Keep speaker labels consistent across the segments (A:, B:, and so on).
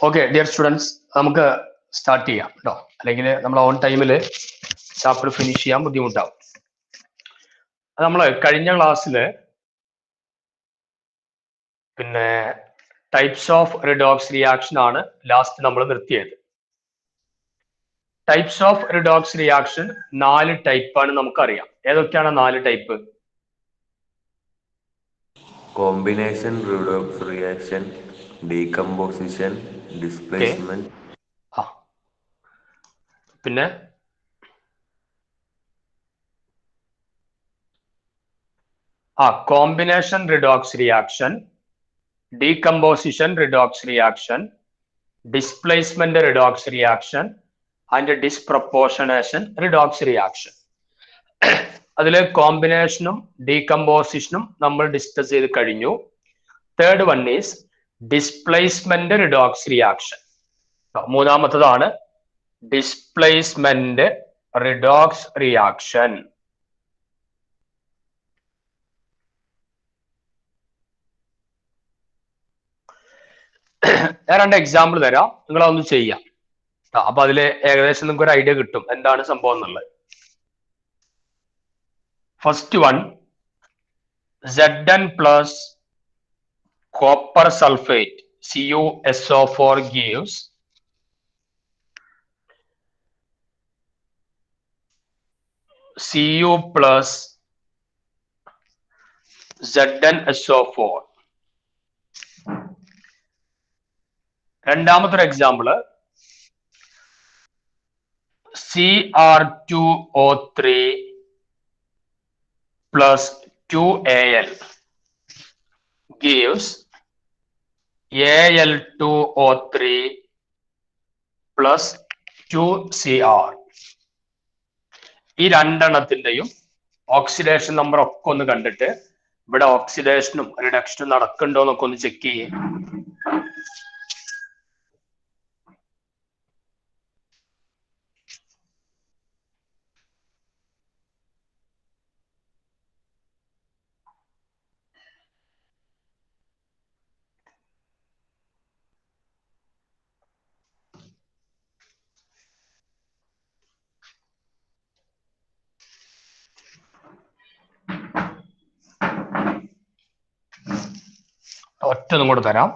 A: Okay, dear students, നമുക്ക് start ചെയ്യാം കേട്ടോ. അല്ലെങ്കിൽ നമ്മൾ ഓൺ ടൈമിൽ ചാപ്റ്റർ ഫിനിഷ് ചെയ്യാൻ ബുദ്ധിമുട്ടാവും. നമ്മൾ കഴിഞ്ഞ ക്ലാസ്സിൽ പിന്നെ ടൈപ്സ് ഓഫ് റിഡോക്സ് റിയാക്ഷൻ ആണ് ലാസ്റ്റ് നമ്മൾ നിർത്തിയത്. ടൈപ്സ് ഓഫ് റിഡോക്സ് റിയാക്ഷൻ 4 ടൈപ്പാണ് നമുക്കറിയാം. ഏതൊക്കെയാണ് 4 type?
B: Combination redox reaction, decomposition, displacement.
A: പിന്നെ combination redox reaction, decomposition redox reaction, displacement redox reaction and disproportionation redox reaction. അതിലെ കോമ്പിനേഷനും ഡീകമ്പോസിഷനും നമ്മൾ ഡിസ്കസ് ചെയ്ത് കഴിഞ്ഞു. Third one is displacement redox reaction. മൂന്നാമത്തതാണ് ഡിസ്പ്ലേസ്മെന്റ് റിഡോക്സ് റിയാക്ഷൻ. ഞാൻ 2 എക്സാമ്പിൾ തരാം, നിങ്ങൾ അതൊന്ന് ചെയ്യാം. അപ്പൊ അതില് ഏകദേശം നിങ്ങൾക്ക് ഒരു ഐഡിയ കിട്ടും എന്താണ് സംഭവം എന്നുള്ളത്. First one, Zn plus copper sulfate CuSO4 gives Cu plus ZnSO4. രണ്ടാമത്തെ example Cr2O3 plus 2Al gives Al2O3 plus 2Cr. ഈ രണ്ടെണ്ണത്തിന്റെയും ഓക്സിഡേഷൻ നമ്പർ ഒക്കെ ഒന്ന് കണ്ടിട്ട് ഇവിടെ ഓക്സിഡേഷനും റിഡക്ഷനും നടക്കുന്നുണ്ടോ എന്നൊക്കെ ഒന്ന് ചെക്ക് ചെയ്യേ. ഒറ്റതും കൂടെ തരാം.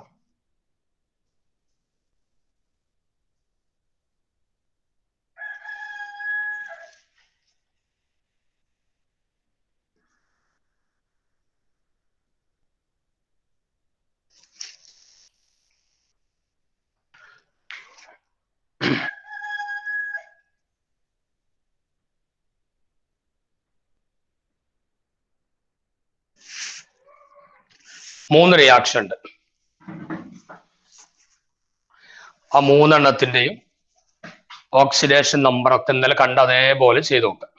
A: മൂന്ന് റിയാക്ഷൻ ഉണ്ട്. ആ മൂന്നെണ്ണത്തിന്റെയും ഓക്സിഡേഷൻ നമ്പർ ഒക്കെ ഇന്നലെ കണ്ട അതേപോലെ ചെയ്ത് നോക്കാം.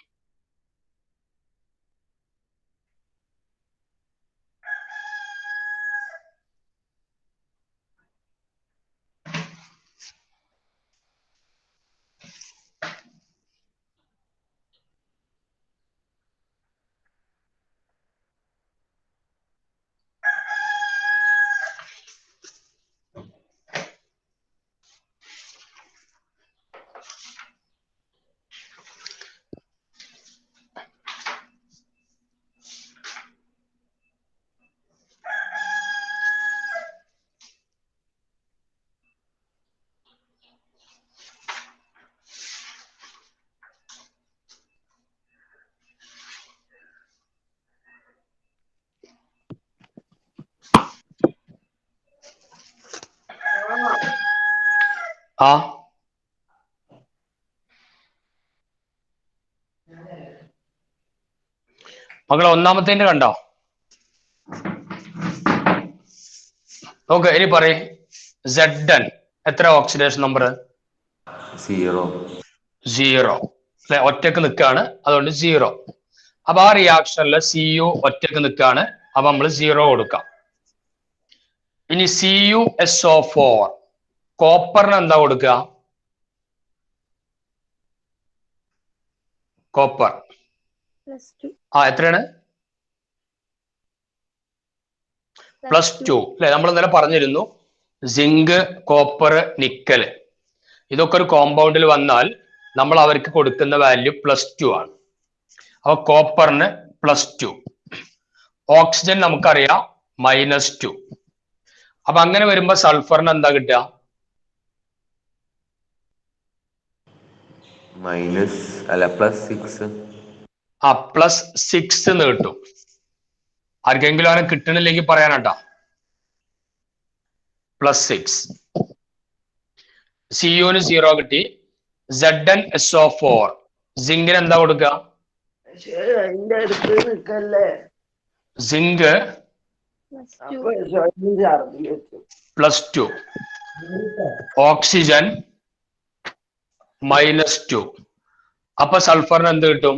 A: മകളെ ഒന്നാമത്തേന്റെ കണ്ടോ? ഓക്കെ, ഇനി പറയും Zn എത്ര ഓക്സിഡേഷൻ നമ്പർ? 0 അല്ലെ, ഒറ്റക്ക് നിൽക്കാണ്, അതുകൊണ്ട് 0. അപ്പൊ ആ റിയാക്ഷനിൽ Cu ഒറ്റക്ക് നിൽക്കാണ്, അപ്പൊ നമ്മൾ 0 കൊടുക്കാം. ഇനി CuSO4 കോപ്പറിന് എന്താ കൊടുക്കുക? കോപ്പർ എത്രയാണ്? +2 അല്ലെ. നമ്മൾ ഇന്നലെ പറഞ്ഞിരുന്നു സിങ്ക്, കോപ്പർ, നിക്കൽ ഇതൊക്കെ ഒരു കോമ്പൗണ്ടിൽ വന്നാൽ നമ്മൾ അവർക്ക് കൊടുക്കുന്ന വാല്യൂ +2 ആണ്. അപ്പൊ കോപ്പറിന് +2, ഓക്സിജൻ നമുക്കറിയാം -2. അപ്പൊ അങ്ങനെ വരുമ്പോ സൾഫറിന് എന്താ കിട്ടുക?
B: +6.
A: +6 എന്ന് കിട്ടും. ആർക്കെങ്കിലും അങ്ങനെ കിട്ടണില്ലെങ്കിൽ പറയാനാട്ടാ. +6. സിയുന് 0 കിട്ടി. ZnSO4 സിങ്കിന് എന്താ കൊടുക്കുക? Zinc +2, oxygen -2. അപ്പൊ സൾഫറിന് എന്ത് കിട്ടും?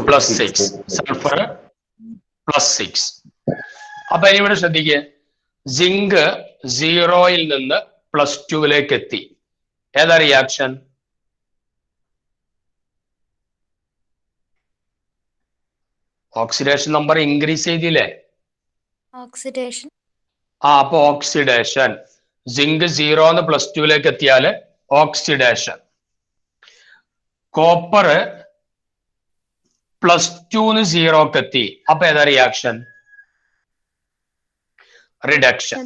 A: +6. സൾഫർ +6. അപ്പൊ ഇനി ഇവിടെ ശ്രദ്ധിക്കുക, സിങ്ക് 0യിൽ നിന്ന് +2ലേക്ക് എത്തി. ഏതാ റിയാക്ഷൻ? ഓക്സിഡേഷൻ നമ്പർ ഇൻക്രീസ് ചെയ്തില്ലേ?
C: ഓക്സിഡേഷൻ.
A: അപ്പൊ ഓക്സിഡേഷൻ. സിങ്ക് 0ന്ന് +2ലേക്ക് എത്തിയാല് ഓക്സിഡേഷൻ. കോപ്പർ +2ന്ന് 0ക്ക് എത്തി. അപ്പൊ ഏതാ റിയാക്ഷൻ? റിഡക്ഷൻ.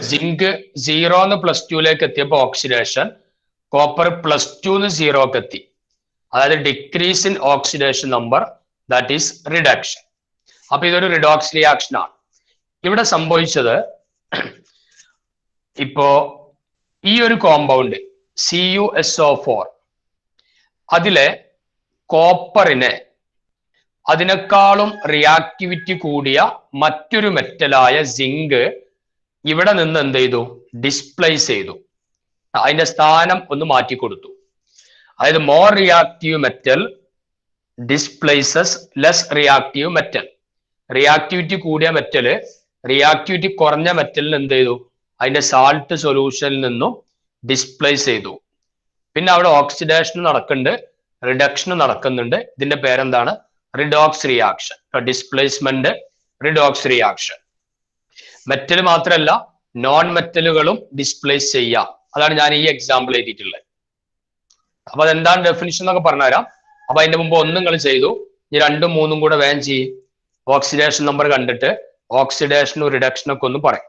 A: സിങ്ക് 0ന്ന് +2ലേക്ക് എത്തിയപ്പോ ഓക്സിഡേഷൻ, കോപ്പർ +2ന്ന് 0ക്ക് എത്തി. അതായത് decrease in oxidation number, that is reduction. അപ്പൊ ഇതൊരു റിഡോക്സ് റിയാക്ഷൻ ആണ്. ഇവിടെ സംഭവിച്ചത്, ഇപ്പോ ഈ ഒരു കോമ്പൗണ്ട് CuSO4 അതിലെ കോപ്പറിനെ അതിനേക്കാളും റിയാക്ടിവിറ്റി കൂടിയ മറ്റൊരു മെറ്റലായ സിങ്ക് ഇവിടെ നിന്ന് എന്ത് ചെയ്തു? ഡിസ്പ്ലേസ് ചെയ്തു. അതിന്റെ സ്ഥാനം ഒന്ന് മാറ്റിക്കൊടുത്തു. അതായത് more reactive metal displaces less reactive metal. Reactivity കൂടിയ മെറ്റല് റിയാക്ടിവിറ്റി കുറഞ്ഞ മെറ്റലിന് എന്ത് ചെയ്തു? അതിന്റെ സാൾട്ട് സൊല്യൂഷനിൽ നിന്നും ഡിസ്പ്ലേസ് ചെയ്തു. പിന്നെ അവിടെ ഓക്സിഡേഷൻ നടക്കുന്നുണ്ട്, റിഡക്ഷൻ നടക്കുന്നുണ്ട്. ഇതിന്റെ പേരെന്താണ്? Redox reaction. Displacement redox reaction. Metal മാത്രമല്ല നോൺ മെറ്റലുകളും ഡിസ്പ്ലേസ് ചെയ്യാം. അതാണ് ഞാൻ ഈ എക്സാമ്പിൾ എഴുതിയിട്ടുള്ളത്. അപ്പൊ അതെന്താണ് ഡെഫിനിഷൻ എന്നൊക്കെ പറഞ്ഞുതരാം. അപ്പൊ അതിന്റെ മുമ്പ് 1 നിങ്ങൾ ചെയ്തു, ഈ 2ഉം 3ഉം കൂടെ വേഗം ചെയ്യും. ഓക്സിഡേഷൻ നമ്പർ കണ്ടിട്ട് ഓക്സിഡേഷനും റിഡക്ഷനും ഒക്കെ ഒന്ന് പറയും.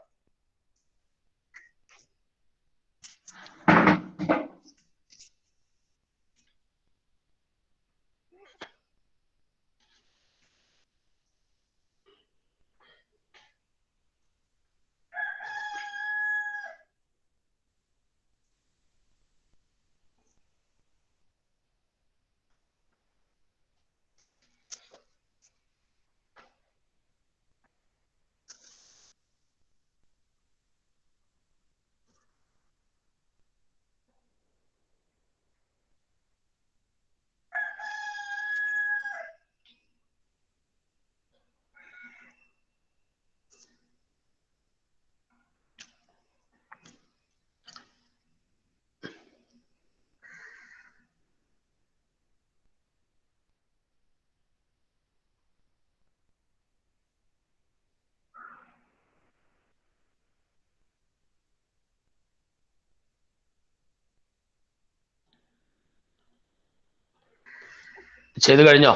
A: ചെയ്തു കഴിഞ്ഞോ?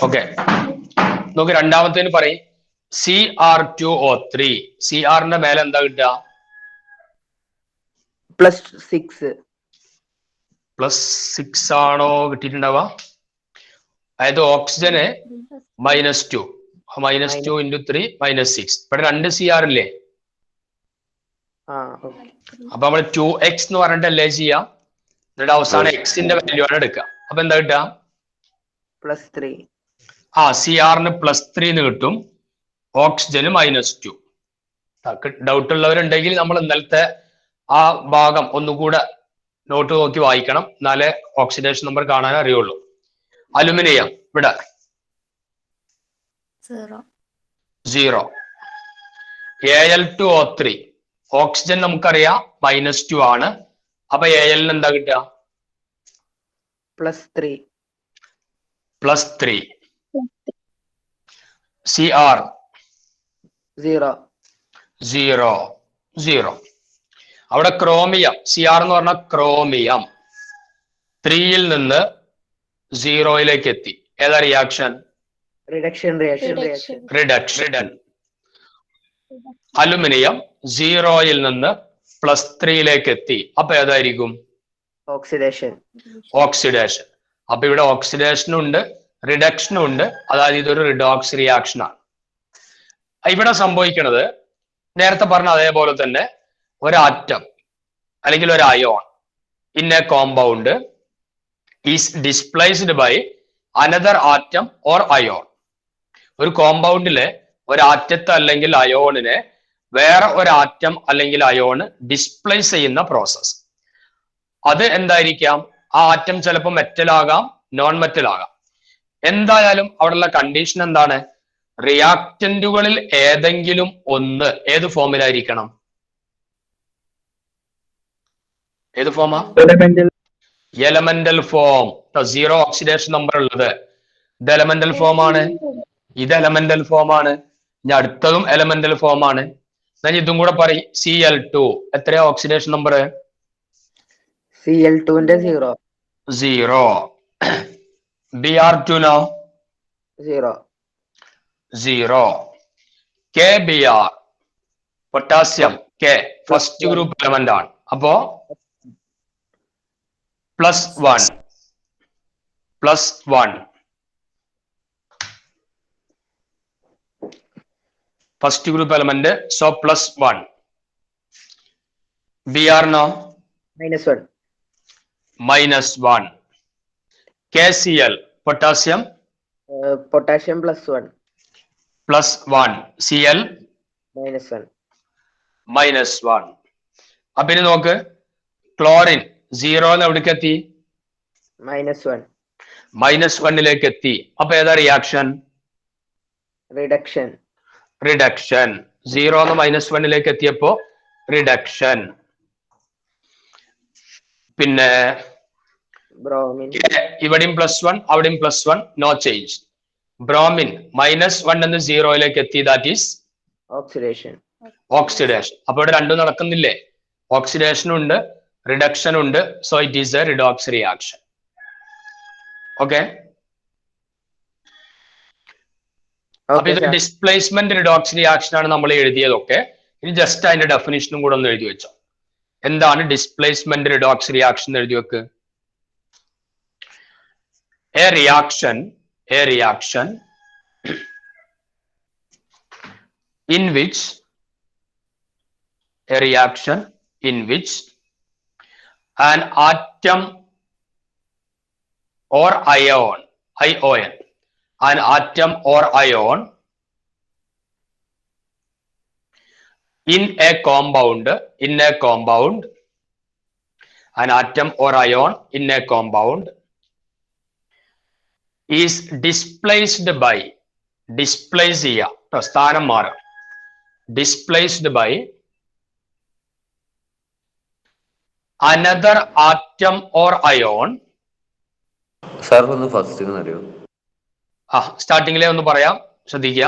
A: ഓക്കെ, നോക്ക്. രണ്ടാമത്തേന് പറയും Cr2O3. Cr-ന്റെ മേലെ എന്താ കിട്ടുക?
D: +6.
A: +6 ആണോ കിട്ടിയിട്ടുണ്ടാവുക? അതായത് ഓക്സിജന് -2, -2 × 3 -6. ഇവിടെ 2 Cr ഇല്ലേ? അപ്പൊ നമ്മൾ 2x എന്ന് പറഞ്ഞിട്ടല്ലേ ചെയ്യാം. എന്നിട്ട് അവസാനം x-ന്റെ വാല്യൂ ആണ് എടുക്കുക. അപ്പൊ എന്താ കിട്ടുക?
D: +3.
A: ആ CR +3 എന്ന് കിട്ടും, ഓക്സിജന് -2. ഡൗട്ട് ഉള്ളവരുണ്ടെങ്കിൽ നമ്മൾ ഇന്നലത്തെ ആ ഭാഗം ഒന്നുകൂടെ നോട്ട് നോക്കി വായിക്കണം, എന്നാലേ ഓക്സിഡേഷൻ നമ്പർ കാണാൻ അറിയുള്ളൂ. അലുമിനിയം ഇവിടെ
C: 0.
A: 0. Al2O3 ഓക്സിജൻ നമുക്കറിയാം -2 ആണ്. അപ്പൊ Al എന്താ കിട്ടുക?
D: +3.
A: +3. Cr
D: 0.
A: 0. അവിടെ ക്രോമിയം Cr എന്ന് പറഞ്ഞാൽ ക്രോമിയം 3യിൽ നിന്ന് 0യിലേക്ക് എത്തി. ഏതാ റിയാക്ഷൻ?
D: റിഡക്ഷൻ.
A: റിഡക്ഷൻ. അലുമിനിയം 0യിൽ നിന്ന് +3യിലേക്ക് എത്തി. അപ്പൊ ഏതായിരിക്കും?
D: ഓക്സിഡേഷൻ.
A: അപ്പൊ ഇവിടെ ഓക്സിഡേഷനും ഉണ്ട്, റിഡക്ഷനും ഉണ്ട്. അതായത് ഇതൊരു റിഡോക്സ് റിയാക്ഷൻ ആണ്. ഇവിടെ സംഭവിക്കുന്നത് നേരത്തെ പറഞ്ഞ അതേപോലെ തന്നെ ഒരു ആറ്റം അല്ലെങ്കിൽ ഒരു ion in a compound is displaced by another atom or ion. ഒരു കോമ്പൗണ്ടിലെ ഒരു ആറ്റത്തെ അല്ലെങ്കിൽ അയോണിനെ വേറെ ഒരു ആറ്റം അല്ലെങ്കിൽ അയോണ് ഡിസ്പ്ലേസ് ചെയ്യുന്ന പ്രോസസ്. അത് എന്തായിരിക്കാം? ആ ആറ്റം ചിലപ്പോൾ മെറ്റൽ ആകാം, നോൺ മെറ്റൽ ആകാം. എന്തായാലും അവിടെയുള്ള കണ്ടീഷൻ എന്താണ്? റിയാക്റ്റന്റുകളിൽ ഏതെങ്കിലും ഒന്ന് ഏത് ഫോമിലായിരിക്കണം? ഏത് ഫോമാ? Elemental form. 0 ഓക്സിഡേഷൻ നമ്പർ ഉള്ളത് ഇത് എലമെന്റൽ ഫോം ആണ്. ഇത് എലമെന്റൽ ഫോം ആണ്. ഇനി അടുത്തതും എലമെന്റൽ ഫോം ആണ്. ഞാൻ ഇതും കൂടെ പറയും. Cl2 എത്രയാ ഓക്സിഡേഷൻ നമ്പർ?
D: Cl2 0.
A: 0. Br2 നോ
D: 0.
A: 0. Kbr potassium K first group element ആണ്. അപ്പോ +1 first group element. So +1. Br നോ
D: -1.
A: -1. KCl potassium
D: potassium +1.
A: +1. Cl
D: -1.
A: -1. അപ്പൊ ഇനി നോക്ക്, ക്ലോറിൻ 0 എവിടേക്ക് എത്തി?
D: -1.
A: -1ലേക്ക് എത്തി. അപ്പൊ ഏതാ റിയാക്ഷൻ?
D: റിഡക്ഷൻ.
A: 0 -1ലേക്ക് എത്തിയപ്പോ റിഡക്ഷൻ. പിന്നെ
D: ബ്രോമിൻ
A: ഇവിടെയും +1 അവിടെയും +1, നോ ചേഞ്ച്. ബ്രോമിൻ -1 എന്ന് 0യിലേക്ക് എത്തി. That is
D: oxidation.
A: അപ്പൊ ഇവിടെ രണ്ടും നടക്കുന്നില്ലേ? ഓക്സിഡേഷനും ഉണ്ട്, റിഡക്ഷനും ഉണ്ട്. So it is A redox reaction. Okay. അപ്പൊ ഇത് ഡിസ്പ്ലേസ്മെന്റ് റിഡോക്സ് റിയാക്ഷൻ ആണ് നമ്മൾ എഴുതിയതൊക്കെ. ഇനി ജസ്റ്റ് അതിന്റെ ഡെഫിനിഷനും കൂടെ ഒന്ന് എഴുതി വെച്ചോ. എന്താണ് ഡിസ്പ്ലേസ്മെന്റ് റിഡോക്സ് റിയാക്ഷൻ എഴുതി വെക്ക്. A reaction in which an atom or ion in a compound an atom or ion in a compound is displaced by സ്ഥാനം മാറും. displaced by another atom or ion.
B: Sir ഒന്ന് first അറിയോ?
A: സ്റ്റാർട്ടിങ്ങിലെ ഒന്ന് പറയാം, ശ്രദ്ധിക്കുക.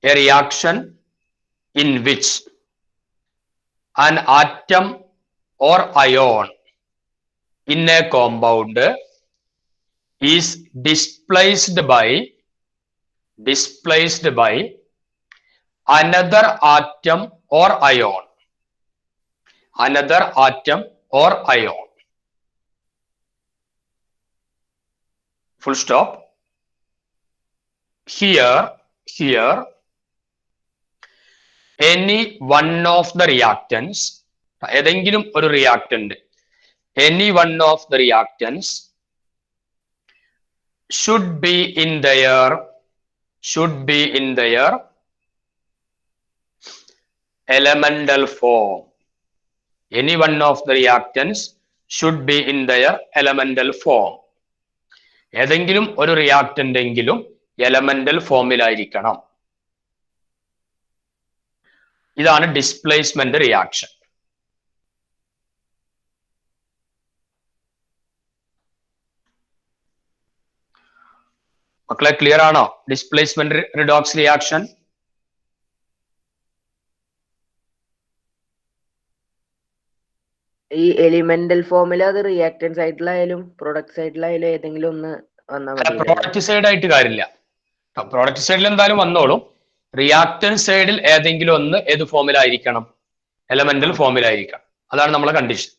A: A reaction in which an atom or ion in a compound is displaced by another atom or ion. Full stop. Here any one of the reactants, ഏതെങ്കിലും ഒരു reactant, any one of the reactants should be in their elemental form. Any one of the reactants should be in their elemental form. ഏതെങ്കിലും ഒരു reactant എങ്കിലും elemental ഫോമിലായിരിക്കണം. ഇതാണ് displacement reaction. മക്കളെ clear ആണോ? Displacement redox reaction.
D: ഈ elemental ഫോമിൽ അത് reactance സൈഡിലായാലും product സൈഡിലായാലും ഏതെങ്കിലും ഒന്ന് വന്നാൽ മതി.
A: പ്രോഡക്റ്റ് സൈഡ് ആയിട്ട് കാര്യമില്ല. പ്രോഡക്റ്റ് സൈഡിൽ എന്തായാലും വന്നോളും. റിയാക്ടൻ സൈഡിൽ ഏതെങ്കിലും ഒന്ന് ഏത് ഫോമിലായിരിക്കണം? എലമെന്റൽ ഫോമിലായിരിക്കണം. അതാണ് നമ്മളെ കണ്ടീഷൻ.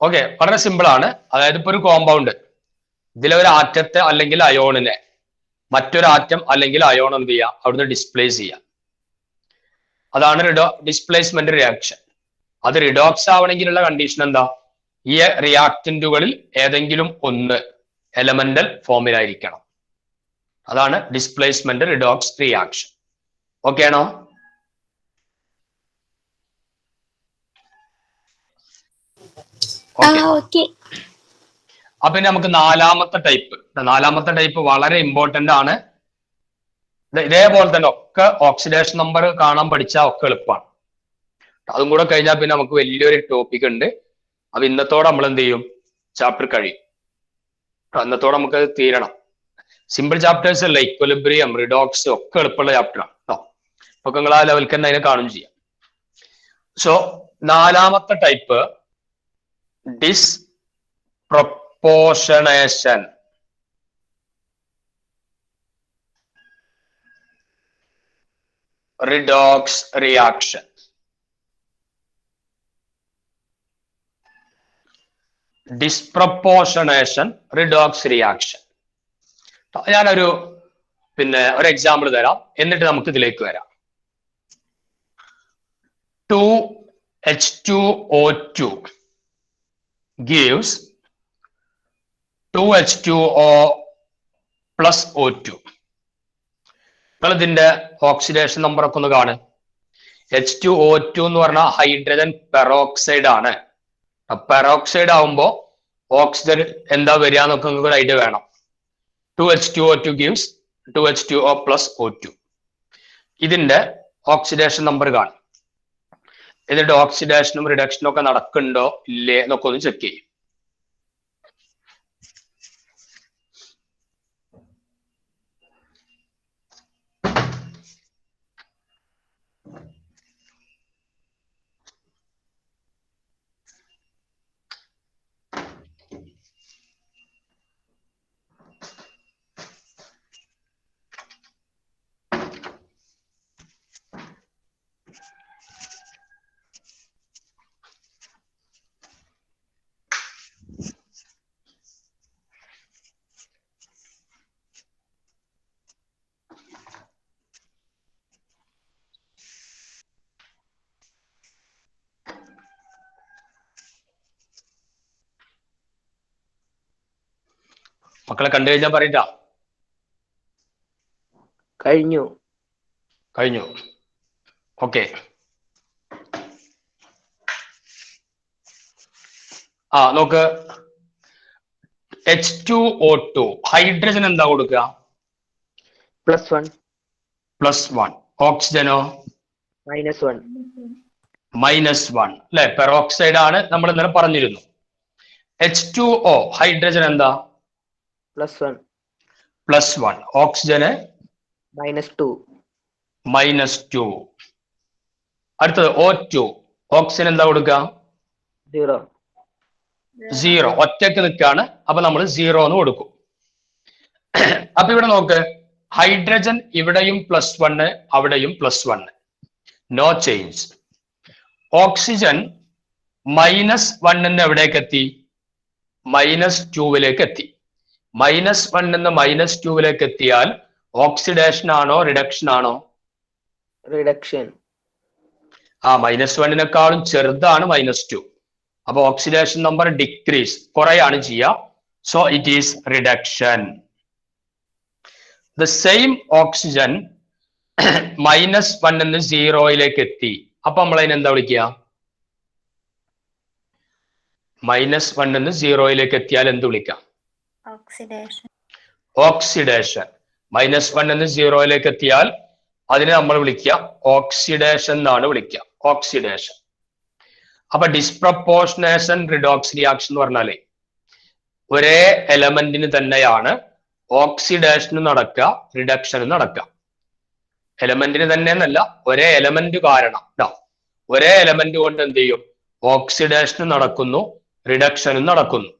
A: ഓക്കെ, വളരെ സിമ്പിൾ ആണ്. അതായത് ഇപ്പൊ ഒരു കോമ്പൗണ്ട്, ഇതിലെ ഒരു ആറ്റത്തെ അല്ലെങ്കിൽ അയോണിനെ മറ്റൊരു ആറ്റം അല്ലെങ്കിൽ അയോൺ എന്ത് ചെയ്യുക? അവിടുന്ന് ഡിസ്പ്ലേസ് ചെയ്യുക. അതാണ് ഡിസ്പ്ലേസ്മെന്റ് റിയാക്ഷൻ. അത് റിഡോക്സ് ആവണമെങ്കിലുള്ള കണ്ടീഷൻ എന്താ? ഈ റിയാക്ടന്റുകളിൽ ഏതെങ്കിലും ഒന്ന് എലമെന്റൽ ഫോമിലായിരിക്കണം. അതാണ് ഡിസ്പ്ലേസ്മെന്റ് റിഡോക്സ് റിയാക്ഷൻ. ഓക്കെ ആണോ? അപ്പൊ നമുക്ക് നാലാമത്തെ ടൈപ്പ് വളരെ ഇമ്പോർട്ടന്റ് ആണ്. ഇതേപോലെ തന്നെ ഒക്കെ ഓക്സിഡേഷൻ നമ്പർ കാണാൻ പഠിച്ചാൽ ഒക്കെ എളുപ്പമാണ്. അതും കൂടെ കഴിഞ്ഞാൽ പിന്നെ നമുക്ക് വലിയൊരു ടോപ്പിക് ഉണ്ട്. അപ്പൊ ഇന്നത്തോടെ നമ്മൾ എന്ത് ചെയ്യും? ചാപ്റ്റർ കഴിയും. ഇന്നത്തോടെ നമുക്ക് തീരണം. സിമ്പിൾ ചാപ്റ്റേഴ്സ് അല്ല, ഇക്വലിബ്രിയം, റിഡോക്സ് ഒക്കെ എളുപ്പമുള്ള ചാപ്റ്ററാണ് കേട്ടോ. അപ്പൊ നിങ്ങൾ ആ ലെവൽക്ക് തന്നെ അതിനെ കാണും ചെയ്യാം. സോ നാലാമത്തെ type disproportionation. Redox reaction. Disproportionation redox reaction. ഞാനൊരു ഒരു എക്സാമ്പിൾ തരാം, എന്നിട്ട് നമുക്ക് ഇതിലേക്ക് വരാം. 2H2O2 gives 2H2O plus O2. നിങ്ങൾ ഇതിന്റെ ഓക്സിഡേഷൻ നമ്പർ ഒക്കെ ഒന്ന് കാണും. H2O2 എന്ന് പറഞ്ഞാൽ ഹൈഡ്രജൻ പെറോക്സൈഡ് ആണ്. പെറോക്സൈഡ് ആവുമ്പോ ഓക്സിജൻ എന്താ വരിക എന്നൊക്കെ നിങ്ങൾക്ക് ഒരു ഐഡിയ വേണം. 2H2O2 gives 2H2O plus O2. ഇതിന്റെ ഓക്സിഡേഷൻ നമ്പർ കാണും. എന്നിട്ട് ഓക്സിഡേഷനും റിഡക്ഷനും ഒക്കെ നടക്കുന്നുണ്ടോ ഇല്ലേ എന്നൊക്കെ ഒന്ന് ചെക്ക് ചെയ്യും. മക്കളെ കണ്ടു കഴിഞ്ഞാൽ പറയണ്ട. കഴിഞ്ഞു. ഓക്കെ. നോക്ക്, H2O2 ഹൈഡ്രജൻ എന്താ കൊടുക്കുക? +1. ഓക്സിജനോ? -1 അല്ലെ? പെറോക്സൈഡ് ആണ്, നമ്മൾ ഇന്നലെ പറഞ്ഞിരുന്നു. H2O ഹൈഡ്രജൻ എന്താ? +1. ഓക്സിജന് -2. അടുത്തത് O2 ഓക്സിജൻ എന്താ കൊടുക്കുക? 0. ഒറ്റയ്ക്ക് നിൽക്കാണ്, അപ്പൊ നമ്മൾ 0 എന്ന് കൊടുക്കും. അപ്പൊ ഇവിടെ നോക്ക്, ഹൈഡ്രജൻ ഇവിടെയും +1, അവിടെയും +1, നോ ചേഞ്ച്. ഓക്സിജൻ -1 എവിടേക്ക് എത്തി? -2 എത്തി. -1 -2 എത്തിയാൽ ഓക്സിഡേഷൻ ആണോ റിഡക്ഷൻ ആണോ?
D: റിഡക്ഷൻ.
A: -1 ചെറുതാണ് -2. അപ്പൊ ഓക്സിഡേഷൻ നമ്പർ ഡിക്രീസ് കുറയാണ് ചെയ്യുക. So it is reduction. The same oxygen -1 എന്ന് 0 എത്തി. അപ്പൊ നമ്മൾ അതിനെ എന്താ വിളിക്കുക? -1 എന്ന് 0 എത്തിയാൽ എന്ത് വിളിക്കാം?
C: ഓക്സിഡേഷൻ.
A: ഓക്സിഡേഷൻ. -1 എന്ന് 0 എത്തിയാൽ അതിനെ നമ്മൾ വിളിക്കുക ഓക്സിഡേഷൻ എന്നാണ് വിളിക്കുക. ഓക്സിഡേഷൻ. അപ്പൊ ഡിസ്പ്രപ്പോർഷനേഷൻ റിഡോക്സ് റിയാക്ഷൻ എന്ന് പറഞ്ഞാലേ ഒരേ എലമെന്റിന് തന്നെയാണ് ഓക്സിഡേഷന് നടക്കുക, റിഡക്ഷന് നടക്കുക. എലമെന്റിന് തന്നെ എന്നല്ല, ഒരേ എലമെന്റ് കാരണം ഒരേ എലമെന്റ് കൊണ്ട് എന്ത് ചെയ്യും? ഓക്സിഡേഷന് നടക്കുന്നു, റിഡക്ഷനും നടക്കുന്നു.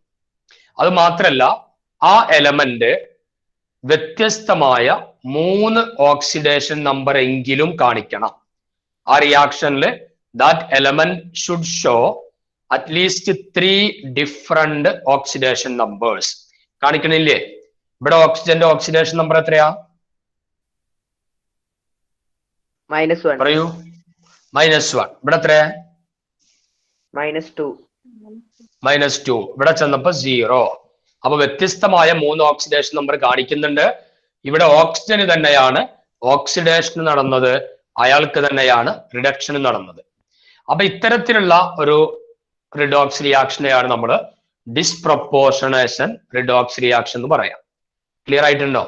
A: അത് മാത്രല്ല, ആ എലമെന്റ് വ്യത്യസ്തമായ 3 ഓക്സിഡേഷൻ നമ്പർ എങ്കിലും കാണിക്കണം. ആ റിയാക്ഷനിൽ that element should show at least 3 different oxidation numbers. കാണിക്കണില്ലേ? ഇവിടെ ഓക്സിജന്റെ ഓക്സിഡേഷൻ നമ്പർ എത്രയാ?
D: -1.
A: പറയൂ. -1. ഇവിടെ എത്രയാ?
D: -2.
A: -2. ഇവിടെ ചെന്നപ്പോ 0. അപ്പൊ വ്യത്യസ്തമായ 3 ഓക്സിഡേഷൻ നമ്പർ കാണിക്കുന്നുണ്ട്. ഇവിടെ ഓക്സിജന് തന്നെയാണ് ഓക്സിഡേഷന് നടന്നത്, അയാൾക്ക് തന്നെയാണ് റിഡക്ഷന് നടന്നത്. അപ്പൊ ഇത്തരത്തിലുള്ള ഒരു റിഡോക്സ് റിയാക്ഷനെയാണ് നമ്മൾ ഡിസ്പ്രപ്പോർഷനേഷൻ റിഡോക്സ് റിയാക്ഷൻ എന്ന് പറയാം. ക്ലിയർ ആയിട്ടുണ്ടോ?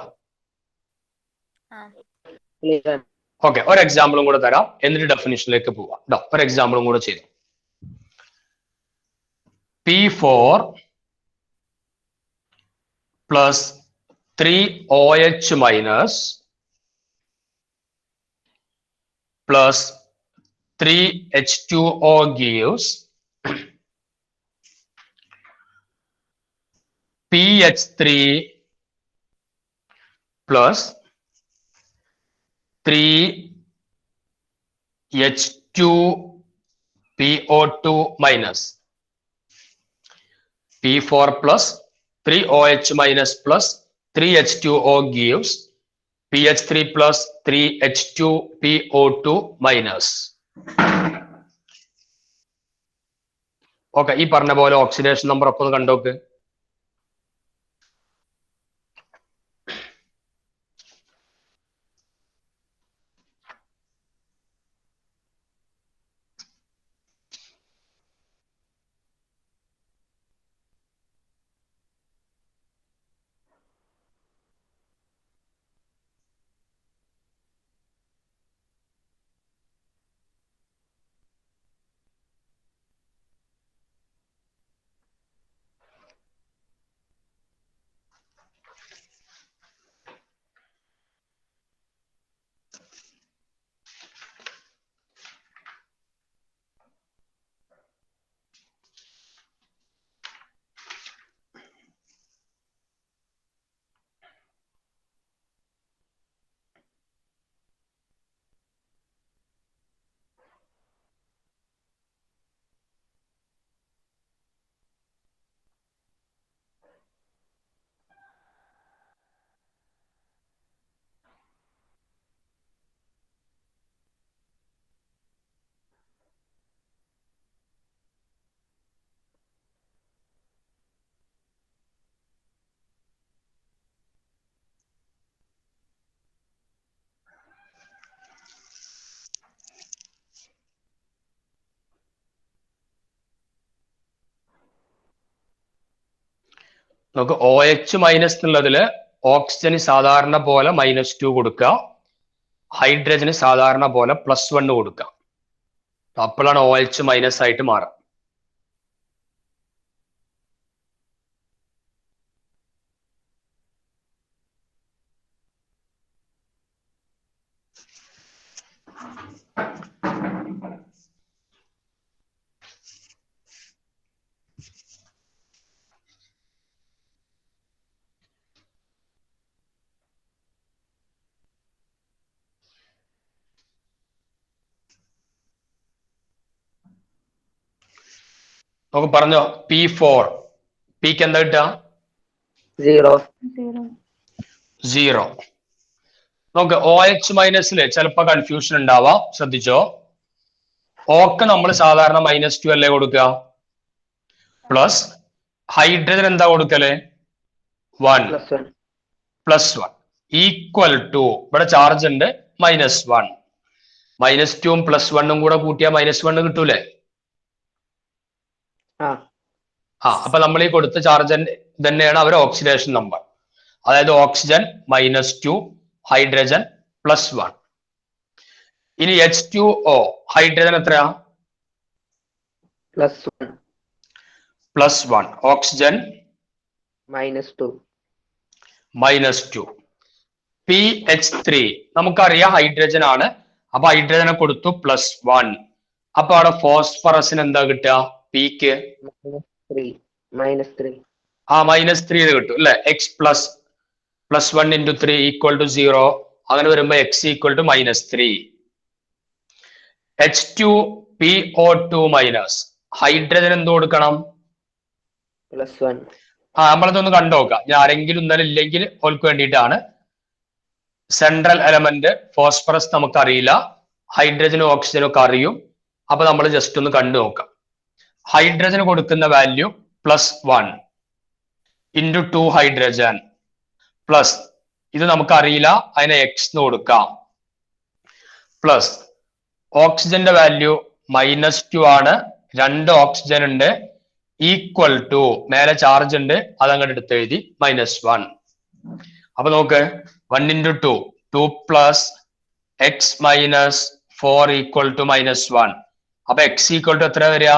A: ഓക്കെ, ഒരു എക്സാമ്പിളും കൂടെ തരാം, എന്നിട്ട് ഡെഫിനിഷനിലേക്ക് പോവാം. ഒരു എക്സാമ്പിളും കൂടെ ചെയ്തു. P4 plus 3OH minus plus 3H2O gives PH3 plus 3H2PO2 minus. P4 plus 3OH minus plus 3H2O gives PH3 plus 3H2PO2 minus. Okay, ഈ പറഞ്ഞ പോലെ ഓക്സിഡേഷൻ നമ്പർ ഒക്കെ ഒന്ന് കണ്ടോക്ക്. നമുക്ക് OH മൈനസ് എന്നുള്ളതില് ഓക്സിജന് സാധാരണ പോലെ -2 കൊടുക്കുക, ഹൈഡ്രജന് സാധാരണ പോലെ +1 കൊടുക്കുക. അപ്പോഴാണ് OH മൈനസ് ആയിട്ട് മാറുക. നമുക്ക് പറഞ്ഞോ, P4 പിക്ക് എന്താ കിട്ടുക? 0. നമുക്ക് OH മൈനസില് ചിലപ്പോ കൺഫ്യൂഷൻ ഉണ്ടാവാം, ശ്രദ്ധിച്ചോ. ഓക്ക് നമ്മൾ സാധാരണ -2 അല്ലേ കൊടുക്കുക? പ്ലസ് ഹൈഡ്രജൻ എന്താ കൊടുക്കല് 1
D: +1.
A: +1 ഈക്വൽ ടു ഇവിടെ ചാർജ് ഉണ്ട് -1 -2 +1 കൂടെ കൂട്ടിയാൽ -1 കിട്ടൂലേ?
D: ആ
A: അപ്പൊ നമ്മൾ ഈ കൊടുത്ത ചാർജ് തന്നെയാണ് അവരെ ഓക്സിഡേഷൻ നമ്പർ. അതായത് ഓക്സിജൻ -2 ഹൈഡ്രജൻ +1. ഇനി H2O ഹൈഡ്രജൻ എത്രയാ?
D: +1
A: +1 ഓക്സിജൻ
D: -2
A: -2. PH3 നമുക്കറിയാം ഹൈഡ്രജൻ ആണ്. അപ്പൊ ഹൈഡ്രജനെ കൊടുത്തു +1. അപ്പൊ അവിടെ ഫോസ്ഫറസിന് എന്താ കിട്ടുക? പിക്ക്
D: -3 -3
A: -3 കിട്ടും അല്ലെ? X +1 × 3 = 0. അങ്ങനെ വരുമ്പോ X = -3. H2PO2- ഹൈഡ്രജൻ എന്ത് കൊടുക്കണം?
D: +1
A: നമ്മളതൊന്ന് കണ്ടുനോക്കാം. ഞാൻ ആരെങ്കിലും ഇന്നലെ ഇല്ലെങ്കിൽ ഓൾക്ക് വേണ്ടിയിട്ടാണ്. സെൻട്രൽ എലമെന്റ് ഫോസ്ഫറസ് നമുക്കറിയില്ല, ഹൈഡ്രജനും ഓക്സിജനും ഒക്കെ അറിയും. അപ്പൊ നമ്മൾ ജസ്റ്റ് ഒന്ന് കണ്ടു നോക്കാം. ഹൈഡ്രജന് കൊടുക്കുന്ന വാല്യൂ +1 × 2 ഹൈഡ്രജൻ പ്ലസ് ഇത് നമുക്കറിയില്ല, അതിനെ X എന്ന് കൊടുക്കാം. പ്ലസ് ഓക്സിജന്റെ വാല്യൂ -2 ആണ്, 2 ഓക്സിജൻ ഉണ്ട്, ഈക്വൽ ടു മേലെ ചാർജ് ഉണ്ട്, അതങ്ങോട്ട് എടുത്ത് എഴുതി -1. അപ്പൊ നോക്ക് 1 × 2 2 + X - 4 = -1. അപ്പൊ X = എത്ര വരിക?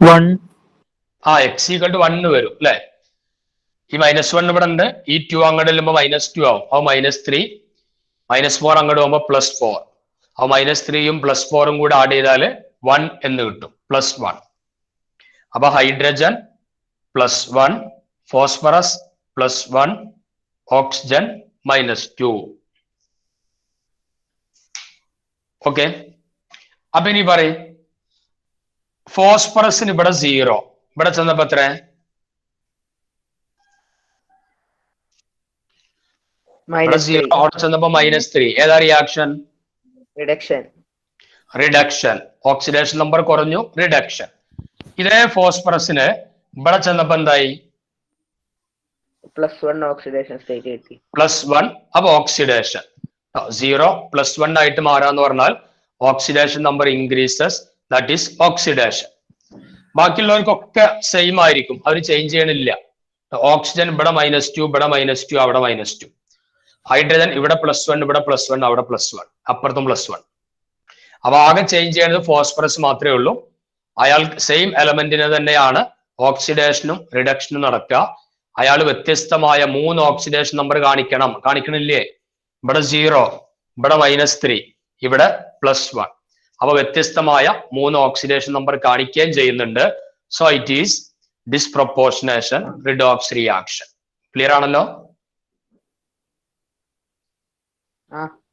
E: 1
A: X = 1 വരും അല്ലെ? ഈ -1 ഇവിടെ ഉണ്ട്, ഈ 2 അങ്ങോട്ട് ചെല്ലുമ്പോ -2 ആവും. അപ്പൊ -3 -4 അങ്ങോട്ട് പോകുമ്പോ +4. അപ്പൊ -3യും +4ഉം കൂടെ ആഡ് ചെയ്താൽ 1 എന്ന് കിട്ടും, +1. അപ്പൊ ഹൈഡ്രജൻ +1, ഫോസ്ഫറസ് +1, ഓക്സിജൻ -2. ഓക്കെ. അപ്പൊ ഇനി പറയും ഫോസ്ഫറസിന് ഇവിടെ 0, ഇവിടെ ചെന്നപ്പോ എത്ര? ഇവിടെ 0, അവിടെ ചെന്നപ്പോ -3. ഏതാ റിയാക്ഷൻ? റിഡക്ഷൻ. ഓക്സിഡേഷൻ നമ്പർ കുറഞ്ഞു, റിഡക്ഷൻ. ഇതേ ഫോസ്ഫറസിന് ഇവിടെ ചെന്നപ്പോ എന്തായി?
D: +1 ഓക്സിഡേഷൻ സ്റ്റേറ്റ് എത്തി.
A: +1. അപ്പൊ ഓക്സിഡേഷൻ 0 +1 ആയിട്ട് മാറാന്ന് പറഞ്ഞാൽ oxidation number increases, that is oxidation. ബാക്കിയുള്ളവർക്കൊക്കെ സെയിം ആയിരിക്കും, അവർ ചേഞ്ച് ചെയ്യണില്ല. ഓക്സിജൻ ഇവിടെ -2, ഇവിടെ -2, അവിടെ -2. ഹൈഡ്രജൻ ഇവിടെ +1, ഇവിടെ +1, അവിടെ +1, അപ്പുറത്തും +1. അപ്പൊ ആകെ ചേഞ്ച് ചെയ്യുന്നത് ഫോസ്ഫറസ് മാത്രമേ ഉള്ളൂ. അയാൾ സെയിം എലമെന്റിന് തന്നെയാണ് ഓക്സിഡേഷനും റിഡക്ഷനും നടക്കുക. അയാൾ വ്യത്യസ്തമായ 3 ഓക്സിഡേഷൻ നമ്പർ കാണിക്കണില്ലേ? ഇവിടെ 0, ഇവിടെ -3, ഇവിടെ +1. അപ്പൊ വ്യത്യസ്തമായ 3 ഓക്സിഡേഷൻ നമ്പർ കാണിക്കുകയും ചെയ്യുന്നുണ്ട്. So it is disproportionation redox reaction. Clear ആണല്ലോ?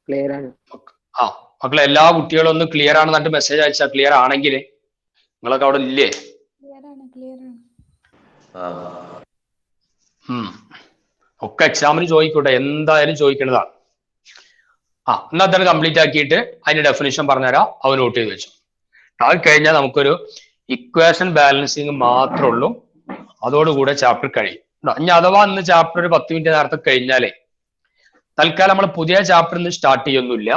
D: ക്ലിയർ ആണ്.
A: മക്കളെ എല്ലാ കുട്ടികളും ഒന്ന് ക്ലിയർ ആണെന്നിട്ട് മെസ്സേജ് അയച്ചാൽ ക്ലിയർ ആണെങ്കിൽ നിങ്ങളൊക്കെ അവിടെ ഇല്ലേ? ഒക്കെ എക്സാമിന് ചോദിക്കൂട്ടെ, എന്തായാലും ചോദിക്കേണ്ടതാണ്. എന്നാ തന്നെ കംപ്ലീറ്റ് ആക്കിയിട്ട് അതിന്റെ ഡെഫിനിഷൻ പറഞ്ഞുതരാം, അവ നോട്ട് ചെയ്ത് വെച്ചു. അത് കഴിഞ്ഞാൽ നമുക്കൊരു ഇക്വേഷൻ ബാലൻസിങ് മാത്രമേ ഉള്ളൂ, അതോടുകൂടെ ചാപ്റ്റർ കഴിയും. ഇനി അഥവാ ഇന്ന് ചാപ്റ്റർ ഒരു 10 മിനിറ്റ് നേരത്തെ കഴിഞ്ഞാലേ തൽക്കാലം നമ്മൾ പുതിയ ചാപ്റ്റർ ഇന്ന് സ്റ്റാർട്ട് ചെയ്യൊന്നുമില്ല.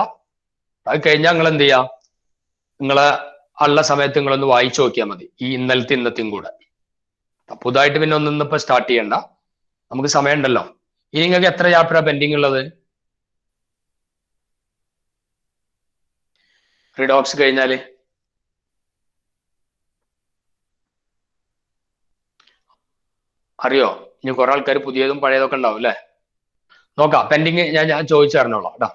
A: അത് കഴിഞ്ഞാൽ നിങ്ങൾ എന്ത് ചെയ്യാ, നിങ്ങളെ ഉള്ള സമയത്ത് നിങ്ങളൊന്ന് വായിച്ചു നോക്കിയാൽ മതി, ഈ ഇന്നലത്തെ ഇന്നത്തെയും കൂടെ. പുതുതായിട്ട് പിന്നെ ഒന്നും ഇപ്പൊ സ്റ്റാർട്ട് ചെയ്യണ്ട, നമുക്ക് സമയമുണ്ടല്ലോ. ഇനി നിങ്ങൾക്ക് എത്ര ചാപ്റ്ററാ പെൻഡിങ് ഉള്ളത്? റിഡോക്സ് കഴിഞ്ഞാല് അറിയോ? ഇനി കുറെ ആൾക്കാർ പുതിയതും പഴയതൊക്കെ ഉണ്ടാവും അല്ലെ? നോക്കാം, പെൻഡിങ് ഞാൻ ചോദിച്ചറിഞ്ഞോളാം കേട്ടോ.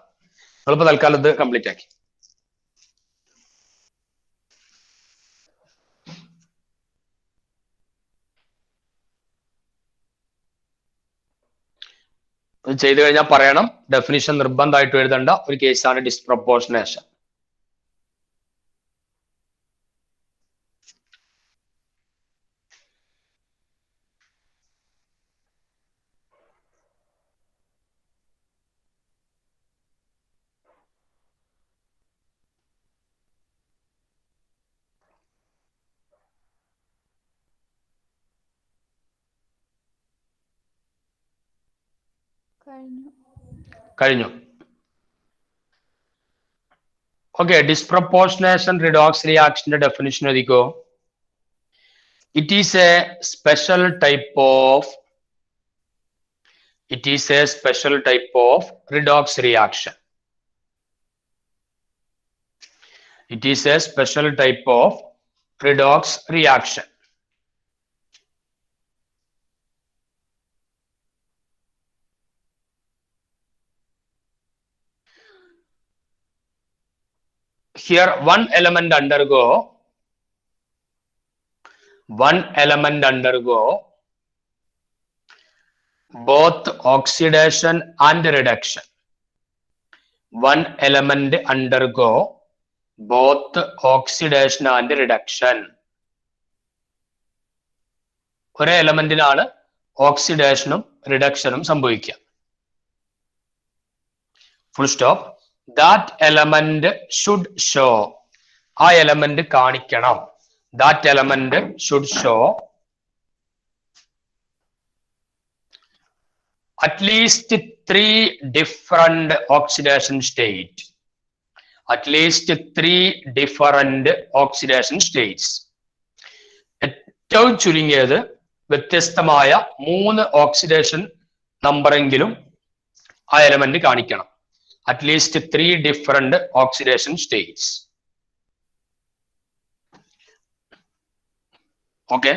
A: നിങ്ങളിപ്പോ തൽക്കാലം ഇത് കംപ്ലീറ്റ് ആക്കി. ചെയ്തു കഴിഞ്ഞാൽ പറയണം. ഡെഫിനിഷൻ നിർബന്ധമായിട്ട് എഴുതേണ്ട ഒരു കേസാണ് ഡിസ്പ്രൊപ്പോർഷനേഷൻ. കഴിഞ്ഞു. ഓക്കെ, ഡിസ്പ്രപ്പോർഷനേഷൻ റിഡോക്സ് റിയാക്ഷന്റെ ഡെഫിനിഷൻ എഴുതിക്കോ. It is a special type of redox reaction. It is a special type of redox reaction. Here one element undergo both oxidation and reduction. One element undergo both oxidation and reduction. ഒരേ എലമെന്റിനാണ് ഓക്സിഡേഷനും റിഡക്ഷനും സംഭവിക്കുക. Full stop. That element should show, ആ element കാണിക്കണം. That element should show at least 3 different oxidation state. At least 3 different oxidation states. ഏറ്റവും ചുരുങ്ങിയത് വ്യത്യസ്തമായ 3 oxidation നമ്പറെങ്കിലും ആ element കാണിക്കണം. At least 3 different oxidation states. Okay,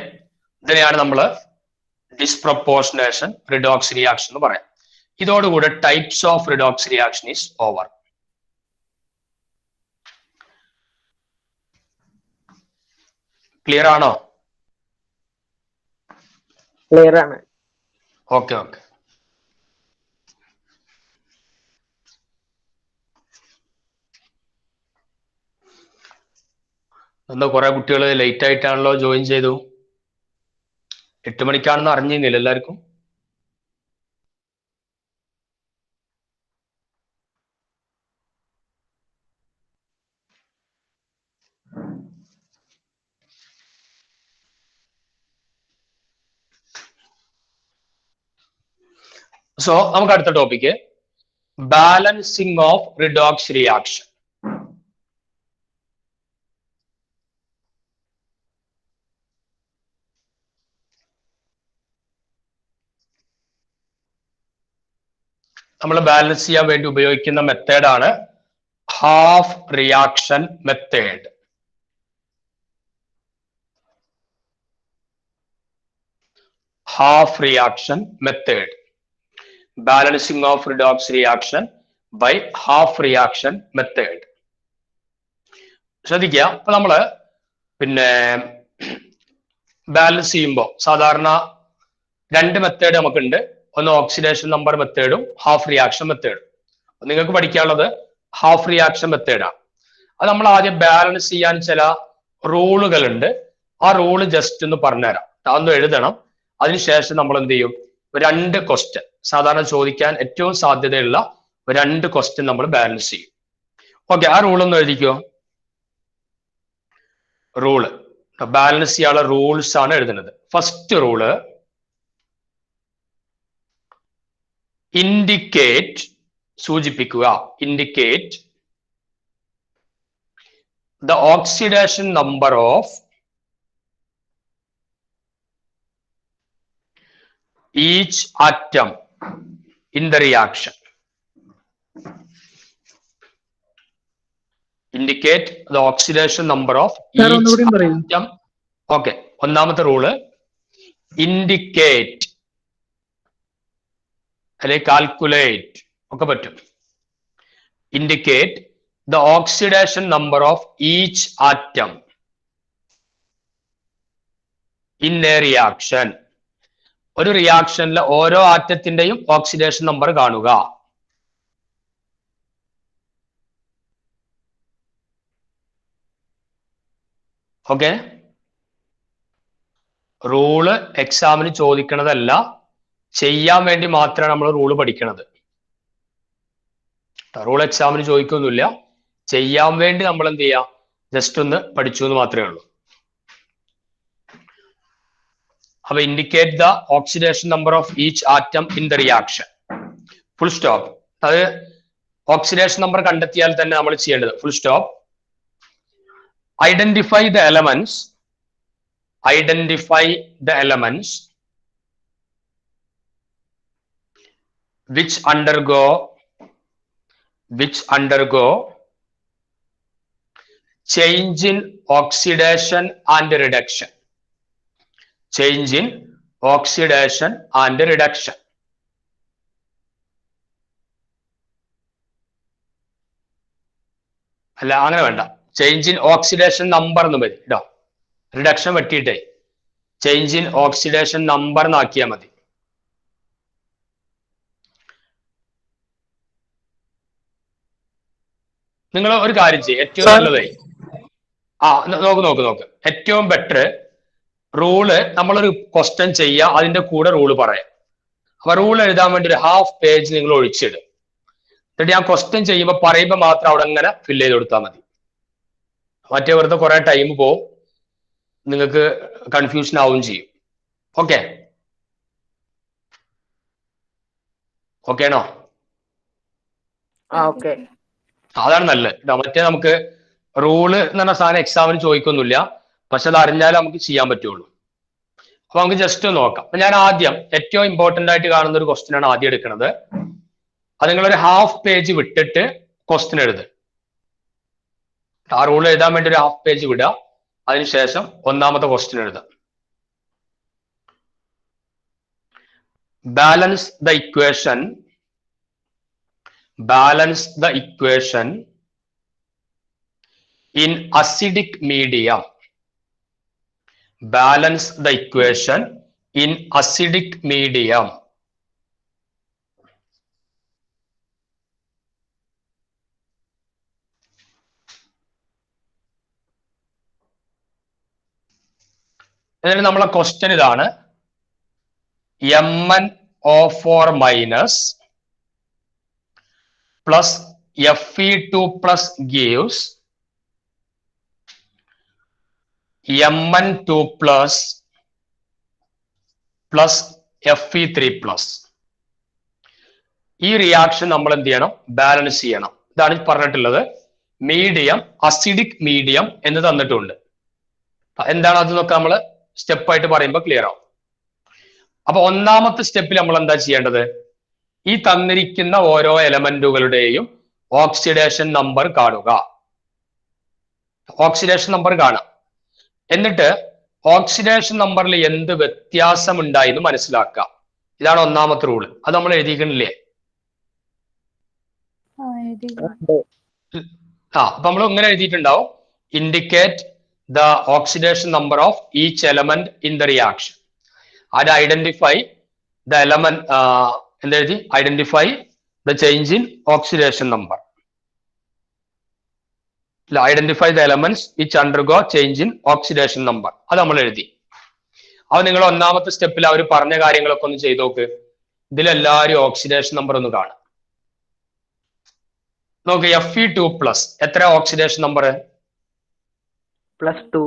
A: ഇതിനെയാണ് നമ്മൾ ഡിസ്പ്രപ്പോർഷനേഷൻ റിഡോക്സ് റിയാക്ഷൻ എന്ന് പറയാം. ഇതോടുകൂടെ types of redox reaction is over. Clear ആണോ?
D: ക്ലിയർ ആണ്.
A: Okay okay. എന്താ കുറെ കുട്ടികൾ ലേറ്റ് ആയിട്ടാണല്ലോ ജോയിൻ ചെയ്തു? 8 മണിക്കാണെന്ന് അറിഞ്ഞിരുന്നില്ല എല്ലാവർക്കും? സോ നമുക്ക് അടുത്ത topic balancing of redox reaction. നമ്മൾ ബാലൻസ് ചെയ്യാൻ വേണ്ടി ഉപയോഗിക്കുന്ന മെത്തേഡാണ് half reaction method. Half reaction method. Balancing of redox reaction by half reaction method. ശ്രദ്ധിക്കുക, അപ്പൊ നമ്മള് ബാലൻസ് ചെയ്യുമ്പോൾ സാധാരണ 2 മെത്തേഡ് നമുക്കുണ്ട്. ഒന്ന് ഓക്സിഡേഷൻ നമ്പർ മെത്തേഡും ഹാഫ് റിയാക്ഷൻ മെത്തേഡും. നിങ്ങൾക്ക് പഠിക്കാനുള്ളത് ഹാഫ് റിയാക്ഷൻ മെത്തേഡാണ്. അത് നമ്മൾ ആദ്യം ബാലൻസ് ചെയ്യാൻ ചില റൂളുകളുണ്ട്. ആ റൂള് ജസ്റ്റ് ഒന്ന് പറഞ്ഞുതരാം, അതൊന്ന് എഴുതണം. അതിനുശേഷം നമ്മൾ എന്ത് ചെയ്യും, 2 ക്വസ്റ്റ്യൻ, സാധാരണ ചോദിക്കാൻ ഏറ്റവും സാധ്യതയുള്ള 2 ക്വസ്റ്റ്യൻ നമ്മൾ ബാലൻസ് ചെയ്യും. ഓക്കെ, ആ റൂളൊന്ന് എഴുതിക്കോ. റൂള് ബാലൻസ് ചെയ്യാനുള്ള റൂൾസ് ആണ് എഴുതുന്നത്. ഫസ്റ്റ് റൂള്, ഇൻഡിക്കേറ്റ്, സൂചിപ്പിക്കുക, indicate the oxidation number of each atom in the reaction. Indicate the oxidation number of each atom. Okay, ഒന്നാമത്തെ റൂള് ഇൻഡിക്കേറ്റ് അല്ലെ കാൽക്കുലേറ്റ് ഒക്കെ പറ്റും. Indicate the oxidation number of each atom in A reaction. ഒരു റിയാക്ഷനിലെ ഓരോ ആറ്റത്തിന്റെയും oxidation number കാണുക. Okay, rule എക്സാമിന് ചോദിക്കണതല്ല, ചെയ്യാൻ വേണ്ടി മാത്രമാണ് നമ്മൾ റൂള് പഠിക്കണത്. റൂൾ എക്സാമിന് ചോദിക്കൊന്നുമില്ല, ചെയ്യാൻ വേണ്ടി നമ്മൾ എന്ത് ചെയ്യാം, ജസ്റ്റ് ഒന്ന് പഠിച്ചു എന്ന് മാത്രമേ ഉള്ളൂ. അപ്പൊ indicate the oxidation number of each atom in the reaction. Full stop. അത് ഓക്സിഡേഷൻ നമ്പർ കണ്ടെത്തിയാൽ തന്നെ നമ്മൾ ചെയ്യേണ്ടത് full stop. Identify the elements which undergo change in oxidation and reduction. അല്ല, അങ്ങനെ വേണ്ട. ചേഞ്ച് ഇൻ ഓക്സിഡേഷൻ നമ്പർ എന്ന് മതി കേട്ടോ. റിഡക്ഷൻ വെട്ടിയിട്ടേ ചേഞ്ച് ഇൻ ഓക്സിഡേഷൻ നമ്പർ എന്നാക്കിയാൽ മതി. നിങ്ങൾ ഒരു കാര്യം ചെയ്യും, ഏറ്റവും നല്ലതേ നോക്ക് ഏറ്റവും ബെറ്റർ റൂള്, നമ്മളൊരു ക്വസ്റ്റ്യൻ ചെയ്യുക, അതിന്റെ കൂടെ റൂള് പറയാം. അപ്പൊ റൂൾ എഴുതാൻ വേണ്ടി ഒരു ഹാഫ് പേജ് നിങ്ങൾ ഒഴിച്ചിടും. എന്നിട്ട് ഞാൻ ക്വസ്റ്റ്യൻ ചെയ്യുമ്പോൾ പറയുമ്പോൾ മാത്രം അവിടെ അങ്ങനെ ഫില്ല് ചെയ്ത് കൊടുത്താൽ മതി. മറ്റേ വെറുതെ കുറെ ടൈം പോവും, നിങ്ങൾക്ക് കൺഫ്യൂഷൻ ആവുകയും ചെയ്യും. ഓക്കെ ആണോ?
D: ഓക്കെ.
A: അതാണ് നല്ലത്. മറ്റേ നമുക്ക് റൂള് എന്ന് പറഞ്ഞ സാധനം എക്സാമിന് ചോദിക്കൊന്നുമില്ല, പക്ഷെ അത് അറിഞ്ഞാലേ നമുക്ക് ചെയ്യാൻ പറ്റുള്ളൂ. അപ്പൊ നമുക്ക് ജസ്റ്റ് നോക്കാം. അപ്പൊ ഞാൻ ആദ്യം ഏറ്റവും ഇമ്പോർട്ടന്റ് ആയിട്ട് കാണുന്ന ഒരു ക്വസ്റ്റ്യൻ ആണ് ആദ്യം എടുക്കുന്നത്. അത് നിങ്ങളൊരു ഹാഫ് പേജ് വിട്ടിട്ട് ക്വസ്റ്റ്യൻ എഴുതുക. ആ റൂൾ എഴുതാൻ വേണ്ടി ഒരു ഹാഫ് പേജ് വിടുക, അതിനുശേഷം ഒന്നാമത്തെ ക്വസ്റ്റ്യൻ എഴുതുക. Balance the equation in acidic medium. ഇതിന് നമ്മളെ ക്വസ്റ്റ്യൻ ഇതാണ്. MnO4 minus plus Fe2 plus gives Mn2 plus Fe3 plus. ഈ റിയാക്ഷൻ നമ്മൾ എന്ത് ചെയ്യണം? ബാലൻസ് ചെയ്യണം. ഇതാണ് പറഞ്ഞിട്ടുള്ളത്. മീഡിയം, അസിഡിക് മീഡിയം എന്ന് തന്നിട്ടുണ്ട്. എന്താണ് അത് നോക്കാം, നമ്മൾ സ്റ്റെപ്പായിട്ട് പറയുമ്പോൾ ക്ലിയർ ആവും. അപ്പൊ ഒന്നാമത്തെ സ്റ്റെപ്പിൽ നമ്മൾ എന്താ ചെയ്യേണ്ടത്? ഈ തന്നിരിക്കുന്ന ഓരോ എലമെന്റുകളുടെയും ഓക്സിഡേഷൻ നമ്പർ കാണുക. ഓക്സിഡേഷൻ നമ്പർ കാണാം. എന്നിട്ട് ഓക്സിഡേഷൻ നമ്പറിൽ എന്ത് വ്യത്യാസം ഉണ്ടായെന്ന് മനസ്സിലാക്കുക. ഇതാണ് ഒന്നാമത്തെ റൂള്. അത് നമ്മൾ എഴുതിക്കണില്ലേ? അപ്പൊ നമ്മൾ ഇങ്ങനെ എഴുതിയിട്ടുണ്ടാവും. Indicate the oxidation number of each element in the reaction and identify the element എന്തെഴുതി? Identify the change in oxidation number. Identify the elements which undergo change in oxidation number. അത് നമ്മൾ എഴുതി. അത് നിങ്ങൾ ഒന്നാമത്തെ സ്റ്റെപ്പിൽ അവർ പറഞ്ഞ കാര്യങ്ങളൊക്കെ ഒന്ന് ചെയ്ത് നോക്ക്. ഇതിലെല്ലാവരും ഓക്സിഡേഷൻ നമ്പർ ഒന്ന് കാണാം. നോക്ക്, Fe2 പ്ലസ് എത്ര ഓക്സിഡേഷൻ നമ്പർ?
D: +2.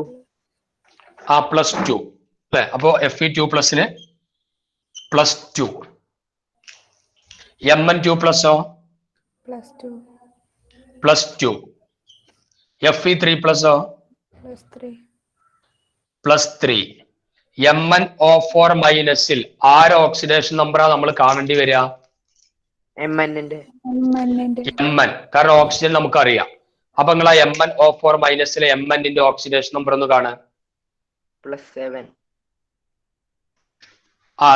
A: +2 അല്ലെ? അപ്പോ Fe2 പ്ലസിന് +2. Mn2 പ്ലസോ? +2. Fe3 പ്ലസോ? +3. MnO4 മൈനസിൽ ആര് ഓക്സിഡേഷൻ നമ്പറാ നമ്മൾ കാണേണ്ടി വരിക?
D: Mn.
A: കാരണം ഓക്സിജൻ നമുക്കറിയാം. അപ്പൊ നിങ്ങൾ ആ MnO4 മൈനസിലെ Mnന്റെ ഓക്സിഡേഷൻ നമ്പർ ഒന്ന് കാണാൻ.
D: +7.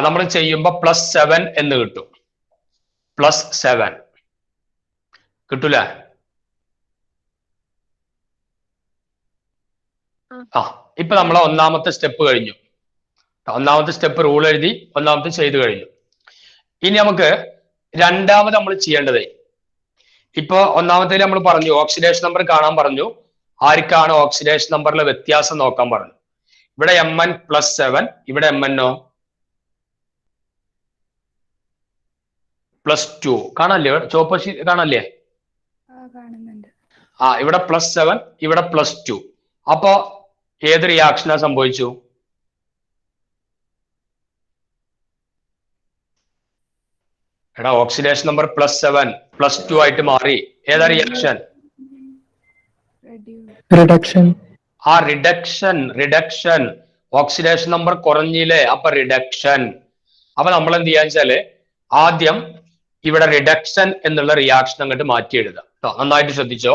A: നമ്മൾ ചെയ്യുമ്പോ +7 എന്ന് കിട്ടും. +7 കിട്ടൂല? ഇപ്പൊ നമ്മളെ ഒന്നാമത്തെ സ്റ്റെപ്പ് കഴിഞ്ഞു. ഒന്നാമത്തെ സ്റ്റെപ്പ് റൂൾ എഴുതി, ഒന്നാമത്തെ ചെയ്ത് കഴിഞ്ഞു. ഇനി നമുക്ക് രണ്ടാമത് നമ്മൾ ചെയ്യേണ്ടത്, ഇപ്പൊ ഒന്നാമത്തേൽ നമ്മൾ പറഞ്ഞു ഓക്സിഡേഷൻ നമ്പർ കാണാൻ പറഞ്ഞു. ആർക്കാണ് ഓക്സിഡേഷൻ നമ്പറിലെ വ്യത്യാസം നോക്കാൻ പറഞ്ഞു. ഇവിടെ Mn +7, ഇവിടെ Mnോ +2 കാണാല്ലേ? ചുവപ്പ് കാണാല്ലേ? ഇവിടെ +7, ഇവിടെ +2. അപ്പോ ഏത് റിയാക്ഷനാ സംഭവിച്ചു? എടാ ഓക്സിഡേഷൻ നമ്പർ +7 +2 ആയിട്ട് മാറി. ഏതാ റിയാക്ഷൻ?
E: റിഡക്ഷൻ.
A: ആ റിഡക്ഷൻ. ഓക്സിഡേഷൻ നമ്പർ കുറഞ്ഞില്ലേ, അപ്പൊ റിഡക്ഷൻ. അപ്പൊ നമ്മൾ എന്ത് ചെയ്യാന്ന് വെച്ചാല് ആദ്യം ഇവിടെ റിഡക്ഷൻ എന്നുള്ള റിയാക്ഷൻ അങ്ങോട്ട് മാറ്റി എഴുതാം കേട്ടോ. നന്നായിട്ട് ശ്രദ്ധിച്ചോ.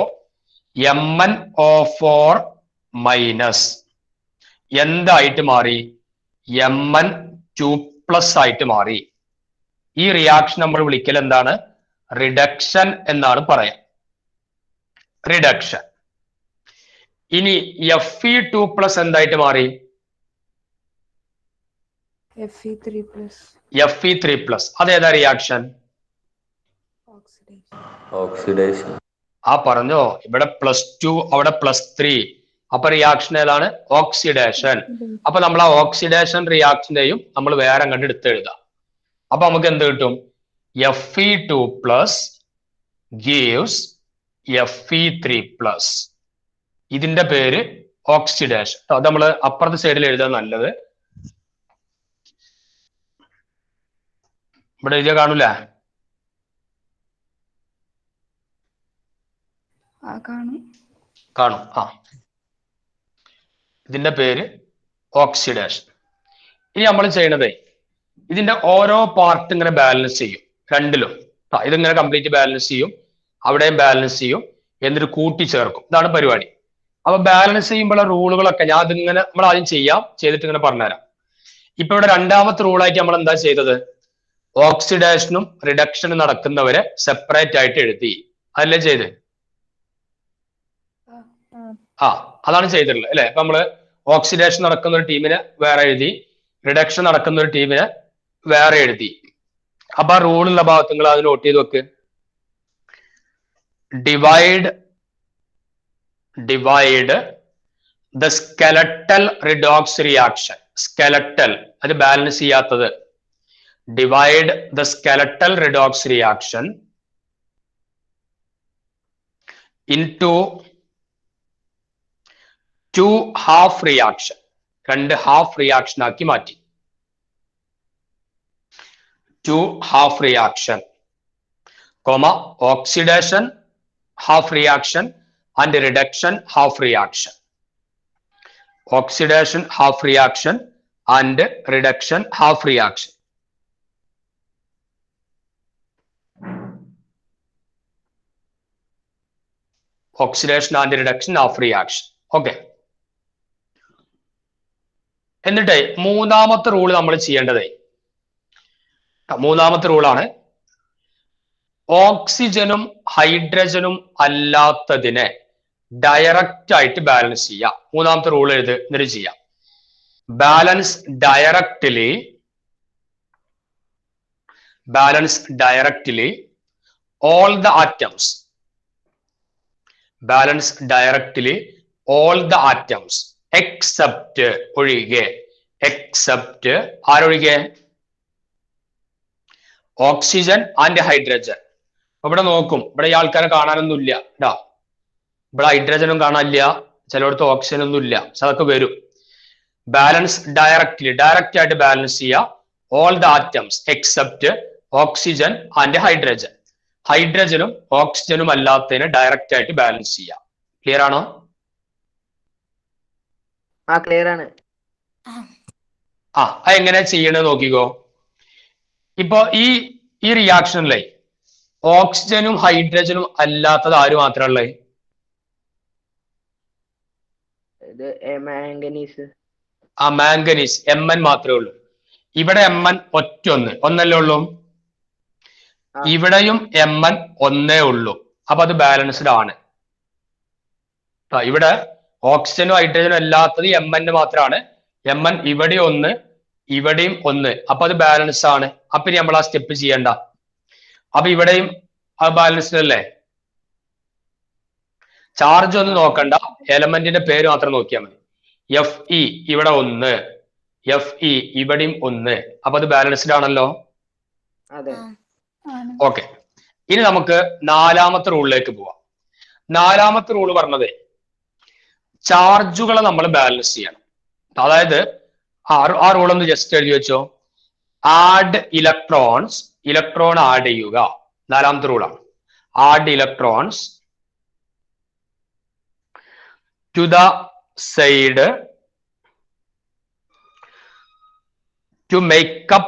A: MnO4 മൈനസ് എന്തായിട്ട് മാറി? Mn2+ ആയിട്ട് മാറി. ഈ റിയാക്ഷൻ നമ്മൾ വിളിക്കൽ എന്താണ്? റിഡക്ഷൻ എന്നാണ് പറയാം. റിഡക്ഷൻ. ഇനി Fe2+ എന്തായിട്ട് മാറി? Fe3+. അതേതാ റിയാക്ഷൻ?
B: ഓക്സിഡേഷൻ.
A: ആ പറഞ്ഞോ, ഇവിടെ +2 അവിടെ +3, അപ്പൊ റിയാക്ഷൻ ഏതാണ്? ഓക്സിഡേഷൻ. അപ്പൊ നമ്മൾ ആ ഓക്സിഡേഷൻ റിയാക്ഷന്റെയും നമ്മൾ വേറെ അങ്ങോട്ട് എടുത്ത് എഴുതാം. അപ്പൊ നമുക്ക് എന്ത് കിട്ടും? Fe2+ gives Fe3+. ഇതിന്റെ പേര് ഓക്സിഡേഷൻ. അത് നമ്മൾ അപ്പുറത്തെ സൈഡിൽ എഴുതാൻ നല്ലത്. ഇവിടെ എഴുതിയ കാണൂല? കാണും. ഇതിന്റെ പേര് ഓക്സിഡേഷൻ. ഇനി നമ്മൾ ചെയ്യണതേ ഇതിന്റെ ഓരോ പാർട്ട് ഇങ്ങനെ ബാലൻസ് ചെയ്യും രണ്ടിലും. ഇതിങ്ങനെ കംപ്ലീറ്റ് ബാലൻസ് ചെയ്യും, അവിടെയും ബാലൻസ് ചെയ്യും, എന്നിട്ട് കൂട്ടിച്ചേർക്കും. ഇതാണ് പരിപാടി. അപ്പൊ ബാലൻസ് ചെയ്യുമ്പോഴുള്ള റൂളുകളൊക്കെ ഞാൻ അതിങ്ങനെ നമ്മൾ ആദ്യം ചെയ്തിട്ട് ഇങ്ങനെ പറഞ്ഞുതരാം. ഇപ്പൊ ഇവിടെ രണ്ടാമത്തെ റൂളായിട്ട് നമ്മൾ എന്താ ചെയ്തത്? ഓക്സിഡേഷനും റിഡക്ഷനും നടക്കുന്നവരെ സെപ്പറേറ്റ് ആയിട്ട് എഴുതി. അതല്ലേ ചെയ്ത്? അതാണ് ചെയ്തിട്ടുള്ളത് അല്ലെ? അപ്പൊ നമ്മള് ഓക്സിഡേഷൻ നടക്കുന്ന ഒരു ടീമിനെ വേറെ എഴുതി, റിഡക്ഷൻ നടക്കുന്ന ഒരു ടീമിനെ വേറെ എഴുതി. അപ്പൊ ആ റൂളുള്ള ഭാഗത്ത് നിങ്ങൾ അത് നോട്ട് ചെയ്ത് വെക്ക്. Divide the skeletal redox reaction. Skeletal അത് ബാലൻസ് ചെയ്യാത്തത്. Divide the skeletal redox reaction into 2 half reaction. 2 half reaction ആക്കി മാറ്റി. 2 half reaction, oxidation half reaction and reduction half reaction. Oxidation half reaction and reduction half reaction. Oxidation and reduction half reaction. Okay. എന്നിട്ട് മൂന്നാമത്തെ rule നമ്മൾ ചെയ്യേണ്ടത്, മൂന്നാമത്തെ റൂളാണ് ഓക്സിജനും ഹൈഡ്രജനും അല്ലാത്തതിനെ direct ആയിട്ട് ബാലൻസ് ചെയ്യാം. മൂന്നാമത്തെ റൂൾ എന്നിട്ട് ചെയ്യാം. Balance directly all the atoms. Balance directly all the atoms except ഒഴികെ. except ആരൊഴികെ? Oxygen and hydrogen. ഇവിടെ നോക്കും, ഇവിടെ ഈ ആൾക്കാരെ കാണാനൊന്നുമില്ല കേട്ടോ. ഇവിടെ ഹൈഡ്രജനും കാണാനില്ല, ചിലയിടത്ത് ഓക്സിജൻ ഒന്നും ഇല്ല. പക്ഷെ അതൊക്കെ വരും. ബാലൻസ് ഡയറക്റ്റ് ആയിട്ട് ബാലൻസ് ചെയ്യുക all the atoms except oxygen and hydrogen. ഹൈഡ്രജനും ഓക്സിജനും അല്ലാത്തതിനെ ഡയറക്റ്റ് ആയിട്ട് ബാലൻസ് ചെയ്യാം. ക്ലിയർ ആണോ?
D: ക്ലിയർ ആണ്.
A: എങ്ങനെ ചെയ്യണത് നോക്കിക്കോ. ഇപ്പൊ ഈ റിയാക്ഷനിലെ ഓക്സിജനും ഹൈഡ്രജനും അല്ലാത്തത് ആര് മാത്രമല്ലേ?
D: മാംഗനീസ്.
A: മാംഗനീസ് Mn മാത്രമേ ഉള്ളൂ. ഇവിടെ Mn ഒന്നല്ലേ ഉള്ളൂ. ഇവിടെയും Mn ഒന്നേ ഉള്ളൂ. അപ്പൊ അത് ബാലൻസ്ഡ് ആണ്. ഇവിടെ ഓക്സിജനും ഹൈഡ്രജനും അല്ലാത്തത് Mn മാത്രമാണ്. Mn ഇവിടെ ഒന്ന്, ഇവിടെയും ഒന്ന്. അപ്പൊ അത് ബാലൻസ് ആണ്. അപ്പൊ ഇനി നമ്മൾ ആ സ്റ്റെപ്പ് ചെയ്യണ്ട. അപ്പൊ ഇവിടെയും അത് ബാലൻസ്ഡ് അല്ലേ? ചാർജ് ഒന്നും നോക്കണ്ട, എലമെന്റിന്റെ പേര് മാത്രം നോക്കിയാൽ മതി. Fe ഇവിടെ ഒന്ന്, Fe ഇവിടെയും ഒന്ന്. അപ്പൊ അത് ബാലൻസ്ഡ് ആണല്ലോ. ഓക്കെ. ഇനി നമുക്ക് നാലാമത്തെ റൂളിലേക്ക് പോവാം. നാലാമത്തെ റൂള് പറഞ്ഞത് ചാർജുകളെ നമ്മൾ ബാലൻസ് ചെയ്യണം. അതായത് ആ റൂൾ ഒന്ന് ജസ്റ്റ് എഴുതി വെച്ചോ. ആഡ് ഇലക്ട്രോൺസ് ഇലക്ട്രോൺ ആഡ് ചെയ്യുക. നാലാമത്തെ റൂളാണ്. Add electrons to the side to make up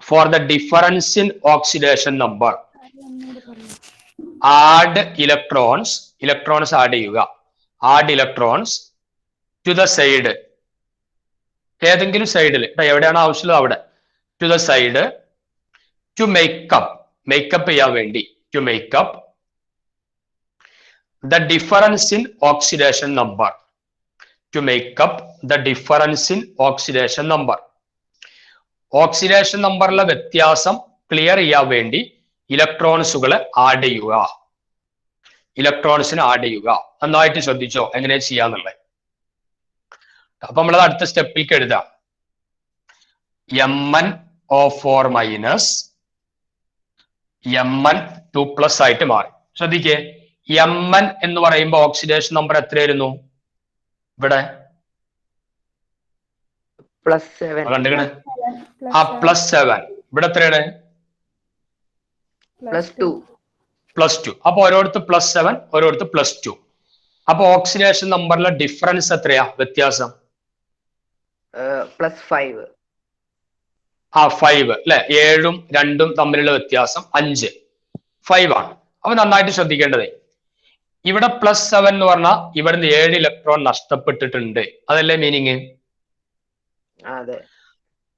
A: for the difference in oxidation number. Add electrons add ചെയ്യുക. Add electrons to the side, ഏതെങ്കിലും സൈഡിൽ എവിടെയാണ് ആവശ്യമുള്ളത് അവിടെ, to the side to make up ചെയ്യാൻ വേണ്ടി, to make up the difference in oxidation number, to make up the difference in oxidation number. Oxidation നമ്പറിലെ വ്യത്യാസം ക്ലിയർ ചെയ്യാൻ വേണ്ടി ഇലക്ട്രോൺസുകളെ ആഡ് ചെയ്യുക, ഇലക്ട്രോൺസിനെ ആഡ് ചെയ്യുക. നന്നായിട്ട് ശ്രദ്ധിച്ചോ എങ്ങനെ ചെയ്യാന്നുള്ളത്. അപ്പൊ നമ്മളത് അടുത്ത സ്റ്റെപ്പിലേക്ക് എഴുതാം. MnO4 മൈനസ് Mn2+ ആയിട്ട് മാറി. ശ്രദ്ധിക്കേ, Mn എന്ന് പറയുമ്പോൾ ഓക്സിഡേഷൻ നമ്പർ എത്രയായിരുന്നു ഇവിടെ?
D: +7.
A: കണ്ടുകണേ, ആ +7. ഇവിടെ എത്രയാണ്? +2. അപ്പൊ ഓരോരുത്തർ +7, ഓരോരുത്തർ +2. അപ്പൊ ഓക്സിഡേഷൻ നമ്പറിലെ ഡിഫറൻസ് എത്രയാ, വ്യത്യാസം?
D: +5.
A: ആ 5 അല്ലെ, 7ഉം 2ഉം തമ്മിലുള്ള വ്യത്യാസം 5, 5 ആണ്. അപ്പൊ നന്നായിട്ട് ശ്രദ്ധിക്കേണ്ടതേ, ഇവിടെ +7 എന്ന് പറഞ്ഞാൽ ഇവിടുന്ന് 7 ഇലക്ട്രോൺ നഷ്ടപ്പെട്ടിട്ടുണ്ട്. അതല്ലേ മീനിങ്?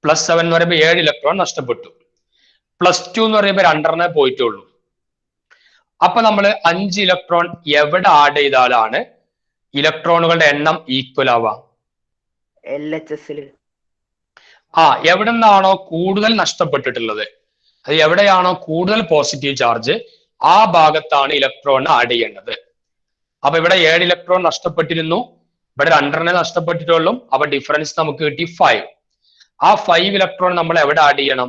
A: +7 എന്ന് പറയുമ്പോൾ 7 ഇലക്ട്രോൺ നഷ്ടപ്പെട്ടു. +2 എന്ന് പറയുമ്പോൾ 2 പോയിട്ടുള്ളൂ. അപ്പൊ നമ്മൾ 5 ഇലക്ട്രോൺ എവിടെ ആഡ് ചെയ്താലാണ് ഇലക്ട്രോണുകളുടെ എണ്ണം ഈക്വൽ ആവുക?
D: LHS.
A: എവിടെ നിന്നാണോ കൂടുതൽ നഷ്ടപ്പെട്ടിട്ടുള്ളത്, അത് എവിടെയാണോ കൂടുതൽ പോസിറ്റീവ് ചാർജ്, ആ ഭാഗത്താണ് ഇലക്ട്രോൺ ആഡ് ചെയ്യേണ്ടത്. അപ്പൊ ഇവിടെ 7 ഇലക്ട്രോൺ നഷ്ടപ്പെട്ടിരുന്നു, ഇവിടെ 2 നഷ്ടപ്പെട്ടിട്ടുള്ളൂ. അപ്പൊ ഡിഫറൻസ് നമുക്ക് കിട്ടി 5. ആ 5 ഇലക്ട്രോൺ നമ്മൾ എവിടെ ആഡ് ചെയ്യണം?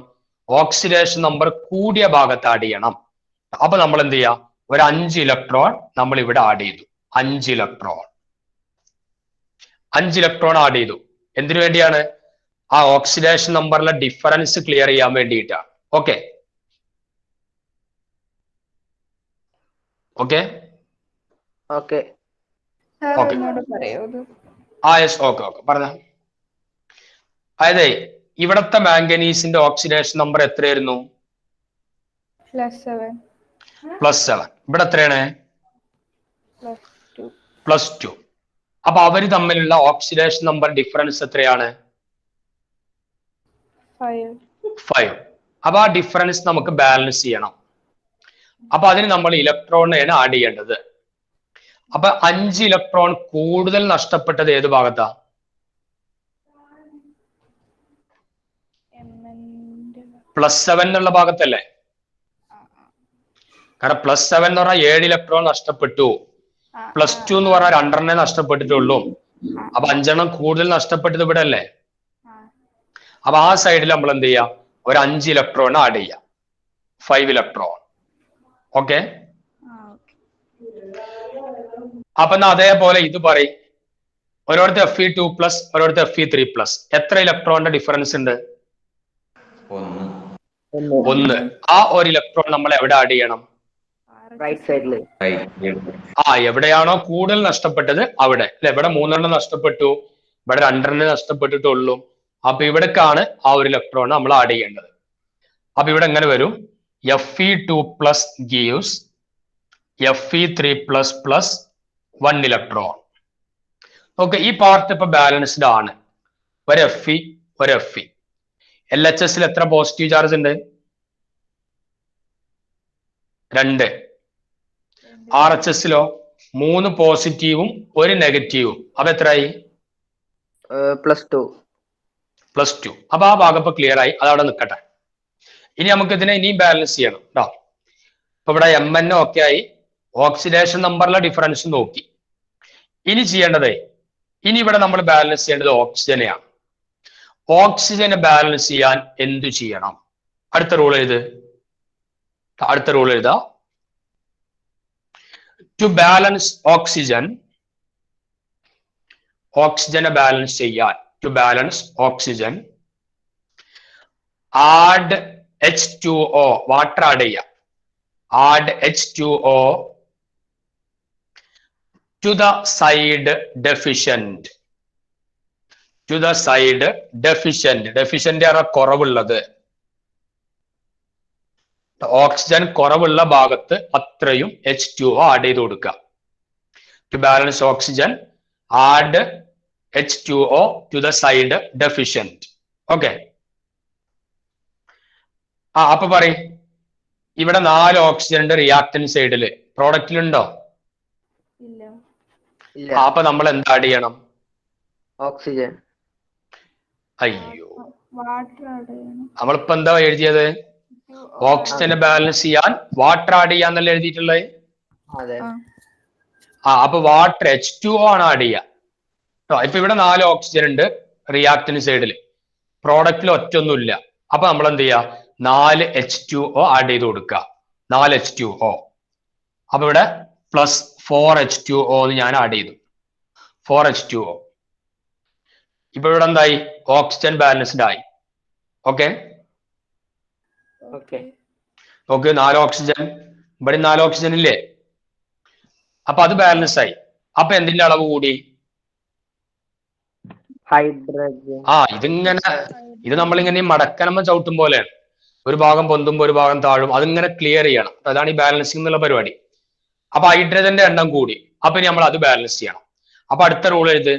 A: ഓക്സിഡേഷൻ നമ്പർ കൂടിയ ഭാഗത്ത് ആഡ് ചെയ്യണം. അപ്പൊ നമ്മൾ എന്ത് ചെയ്യാം, ഒരു 5 ഇലക്ട്രോൺ നമ്മൾ ഇവിടെ ആഡ് ചെയ്തു. 5 ഇലക്ട്രോൺ ആഡ് ചെയ്തു. എന്തിനു വേണ്ടിയാണ്? ആ ഓക്സിഡേഷൻ നമ്പറിലെ ഡിഫറൻസ് ക്ലിയർ ചെയ്യാൻ വേണ്ടിയിട്ടാണ്. ഓക്കെ ഓക്കെ
C: ഓക്കെ
A: പറഞ്ഞ. അതായത് ഇവിടത്തെ മാംഗനീസിന്റെ ഓക്സിഡേഷൻ നമ്പർ എത്രയായിരുന്നു? +7. ഇവിടെ എത്രയാണ്? +2. അപ്പൊ അവര് തമ്മിലുള്ള ഓക്സിഡേഷൻ നമ്പർ ഡിഫറൻസ് എത്രയാണ്? 5. അപ്പൊ ആ ഡിഫറൻസ് നമുക്ക് ബാലൻസ് ചെയ്യണം. അപ്പൊ അതിന് നമ്മൾ ഇലക്ട്രോണിനെയാണ് ആഡ് ചെയ്യേണ്ടത്. അപ്പൊ 5 ഇലക്ട്രോൺ കൂടുതൽ നഷ്ടപ്പെട്ടത് ഏത് ഭാഗത്താ? +7 എന്നുള്ള ഭാഗത്തല്ലേ? കാരണം +7 എന്ന് പറഞ്ഞാൽ 7 ഇലക്ട്രോൺ നഷ്ടപ്പെട്ടു, +2 എന്ന് പറഞ്ഞാൽ 2 നഷ്ടപ്പെട്ടിട്ടുള്ളൂ. അപ്പൊ 5 കൂടുതൽ നഷ്ടപ്പെട്ടത് ഇവിടെ അല്ലേ? അപ്പൊ ആ സൈഡിൽ നമ്മൾ എന്ത് ചെയ്യാം, ഒരു 5 ഇലക്ട്രോൺ ആഡ് ചെയ്യാം, 5 ഇലക്ട്രോൺ. ഓക്കെ, അപ്പൊ അതേപോലെ ഇത് പറയും, ഓരോരുത്തർ Fe2+, ഓരോരുത്തർ Fe3+. എത്ര ഇലക്ട്രോണിന്റെ ഡിഫറൻസ് ഉണ്ട്? 1. ആ ഒരു ഇലക്ട്രോൺ നമ്മൾ എവിടെ ആഡ് ചെയ്യണം?
D: റൈറ്റ് സൈഡിൽ.
A: എവിടെയാണോ കൂടുതൽ നഷ്ടപ്പെട്ടത് അവിടെ അല്ലെ. ഇവിടെ 3 നഷ്ടപ്പെട്ടു, ഇവിടെ 2 നഷ്ടപ്പെട്ടിട്ടുള്ളൂ. അപ്പൊ ഇവിടേക്കാണ് ആ ഒരു ഇലക്ട്രോൺ നമ്മൾ ആഡ് ചെയ്യേണ്ടത്. അപ്പൊ ഇവിടെ എങ്ങനെ വരും? Fe2+ gives Fe3++ 1 electron. Okay, ഈ പാർട്ട് ഇപ്പൊ ബാലൻസ്ഡ് ആണ്. ഒരു Fe, ഒരു Fe. LHSൽ എത്ര പോസിറ്റീവ് ചാർജ് ഉണ്ട്? 2. RHSലോ 3 പോസിറ്റീവും 1 നെഗറ്റീവും. അപ്പൊ എത്രയായി? +2. അപ്പൊ ആ ഭാഗം ഇപ്പൊ ക്ലിയർ ആയി, അതവിടെ നിൽക്കട്ടെ. ഇനി നമുക്ക് ഇതിനെ ഇനിയും ബാലൻസ് ചെയ്യണം കേട്ടോ. ഇപ്പൊ ഇവിടെ Mn ഒക്കെ ആയി, ഓക്സിഡേഷൻ നമ്പറിലെ ഡിഫറൻസ് നോക്കി. ഇനി ചെയ്യേണ്ടത്, ഇനി ഇവിടെ നമ്മൾ ബാലൻസ് ചെയ്യേണ്ടത് ഓക്സിജനെയാണ്. ഓക്സിജനെ ബാലൻസ് ചെയ്യാൻ എന്തു ചെയ്യണം? അടുത്ത റൂൾ എഴുതാ. ടു ബാലൻസ് ഓക്സിജൻ, ഓക്സിജനെ ബാലൻസ് ചെയ്യാൻ, to balance oxygen add H2O water add ചെയ്യാം. Add H2O to the side deficient. To the side deficient. Deficient ആണ് കുറവുള്ളത്. ഓക്സിജൻ കുറവുള്ള ഭാഗത്ത് അത്രയും H2O ആഡ് ചെയ്ത് കൊടുക്കുക. To balance oxygen add H2O to the side deficient. Okay. അപ്പൊ പറയും ഇവിടെ 4 ഓക്സിജൻ ഉണ്ട് റിയാക്ടന്റ് സൈഡില്. പ്രോഡക്റ്റിലുണ്ടോ?
D: ഇല്ല.
A: അപ്പൊ നമ്മൾ എന്ത് ആഡ് ചെയ്യണം?
D: ഓക്സിജൻ.
A: അയ്യോ, നമ്മളിപ്പോ എന്താ എഴുതിയത്? ഓക്സിജനെ ബാലൻസ് ചെയ്യാൻ വാട്ടർ ആഡ് ചെയ്യാന്നല്ലേ എഴുതിയിട്ടുള്ളത്?
D: അതെ.
A: അപ്പൊ വാട്ടർ H2O ആണ് ആഡ് ചെയ്യുക. ഇപ്പൊ ഇവിടെ 4 ഓക്സിജൻ ഉണ്ട് റിയാക്ടന്റ് സൈഡിൽ, പ്രോഡക്റ്റിൽ ഒറ്റൊന്നുമില്ല. അപ്പൊ നമ്മൾ എന്ത് ചെയ്യാ? 4 H2O ആഡ് ചെയ്ത് കൊടുക്കുക. 4 H2O. അപ്പൊ ഇവിടെ പ്ലസ് 4 H2O എന്ന് ഞാൻ ആഡ് ചെയ്തു. 4 H2O. ഇപ്പൊ ഇവിടെ എന്തായി? ഓക്സിജൻ ബാലൻസ്ഡ് ആയി. ഓക്കെ.
D: ഓക്കെ.
A: നോക്ക്, 4 ഓക്സിജൻ, ഇവിടെ 4 ഓക്സിജൻ ഇല്ലേ? അപ്പൊ അത് ബാലൻസ് ആയി. അപ്പൊ എന്തിന്റെ അളവ് കൂടി?
D: ഹൈഡ്രജൻ.
A: ഇത് നമ്മളിങ്ങനെ മടക്കനമ്മ ചവിട്ടും പോലെയാണ്. ഒരു ഭാഗം പൊന്തുമ്പോ ഒരു ഭാഗം താഴും. അതിങ്ങനെ ക്ലിയർ ചെയ്യണം. അതാണ് ഈ ബാലൻസിംഗ് എന്നുള്ള പരിപാടി. അപ്പൊ ഹൈഡ്രജന്റെ എണ്ണം കൂടി. അപ്പൊ ഇനി നമ്മൾ അത് ബാലൻസ് ചെയ്യണം. അപ്പൊ അടുത്ത റൂൾ എഴുത്.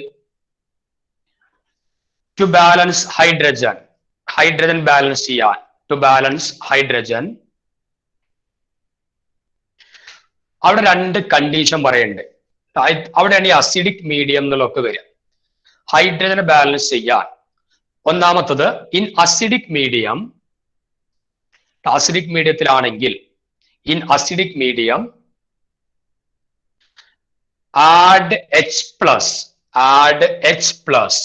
A: To balance hydrogen. Hydrogen balance ചെയ്യാൻ. To balance hydrogen. അവിടെ 2 കണ്ടീഷൻ പറയുന്നുണ്ട്. അവിടെയാണ് ഈ അസിഡിക് മീഡിയം എന്നുള്ളതൊക്കെ വരിക. ഹൈഡ്രജനെ ബാലൻസ് ചെയ്യാൻ ഒന്നാമത്തത് ഇൻ അസിഡിക് മീഡിയം. അസിഡിക് മീഡിയത്തിലാണെങ്കിൽ in acidic medium add H plus. Add H plus.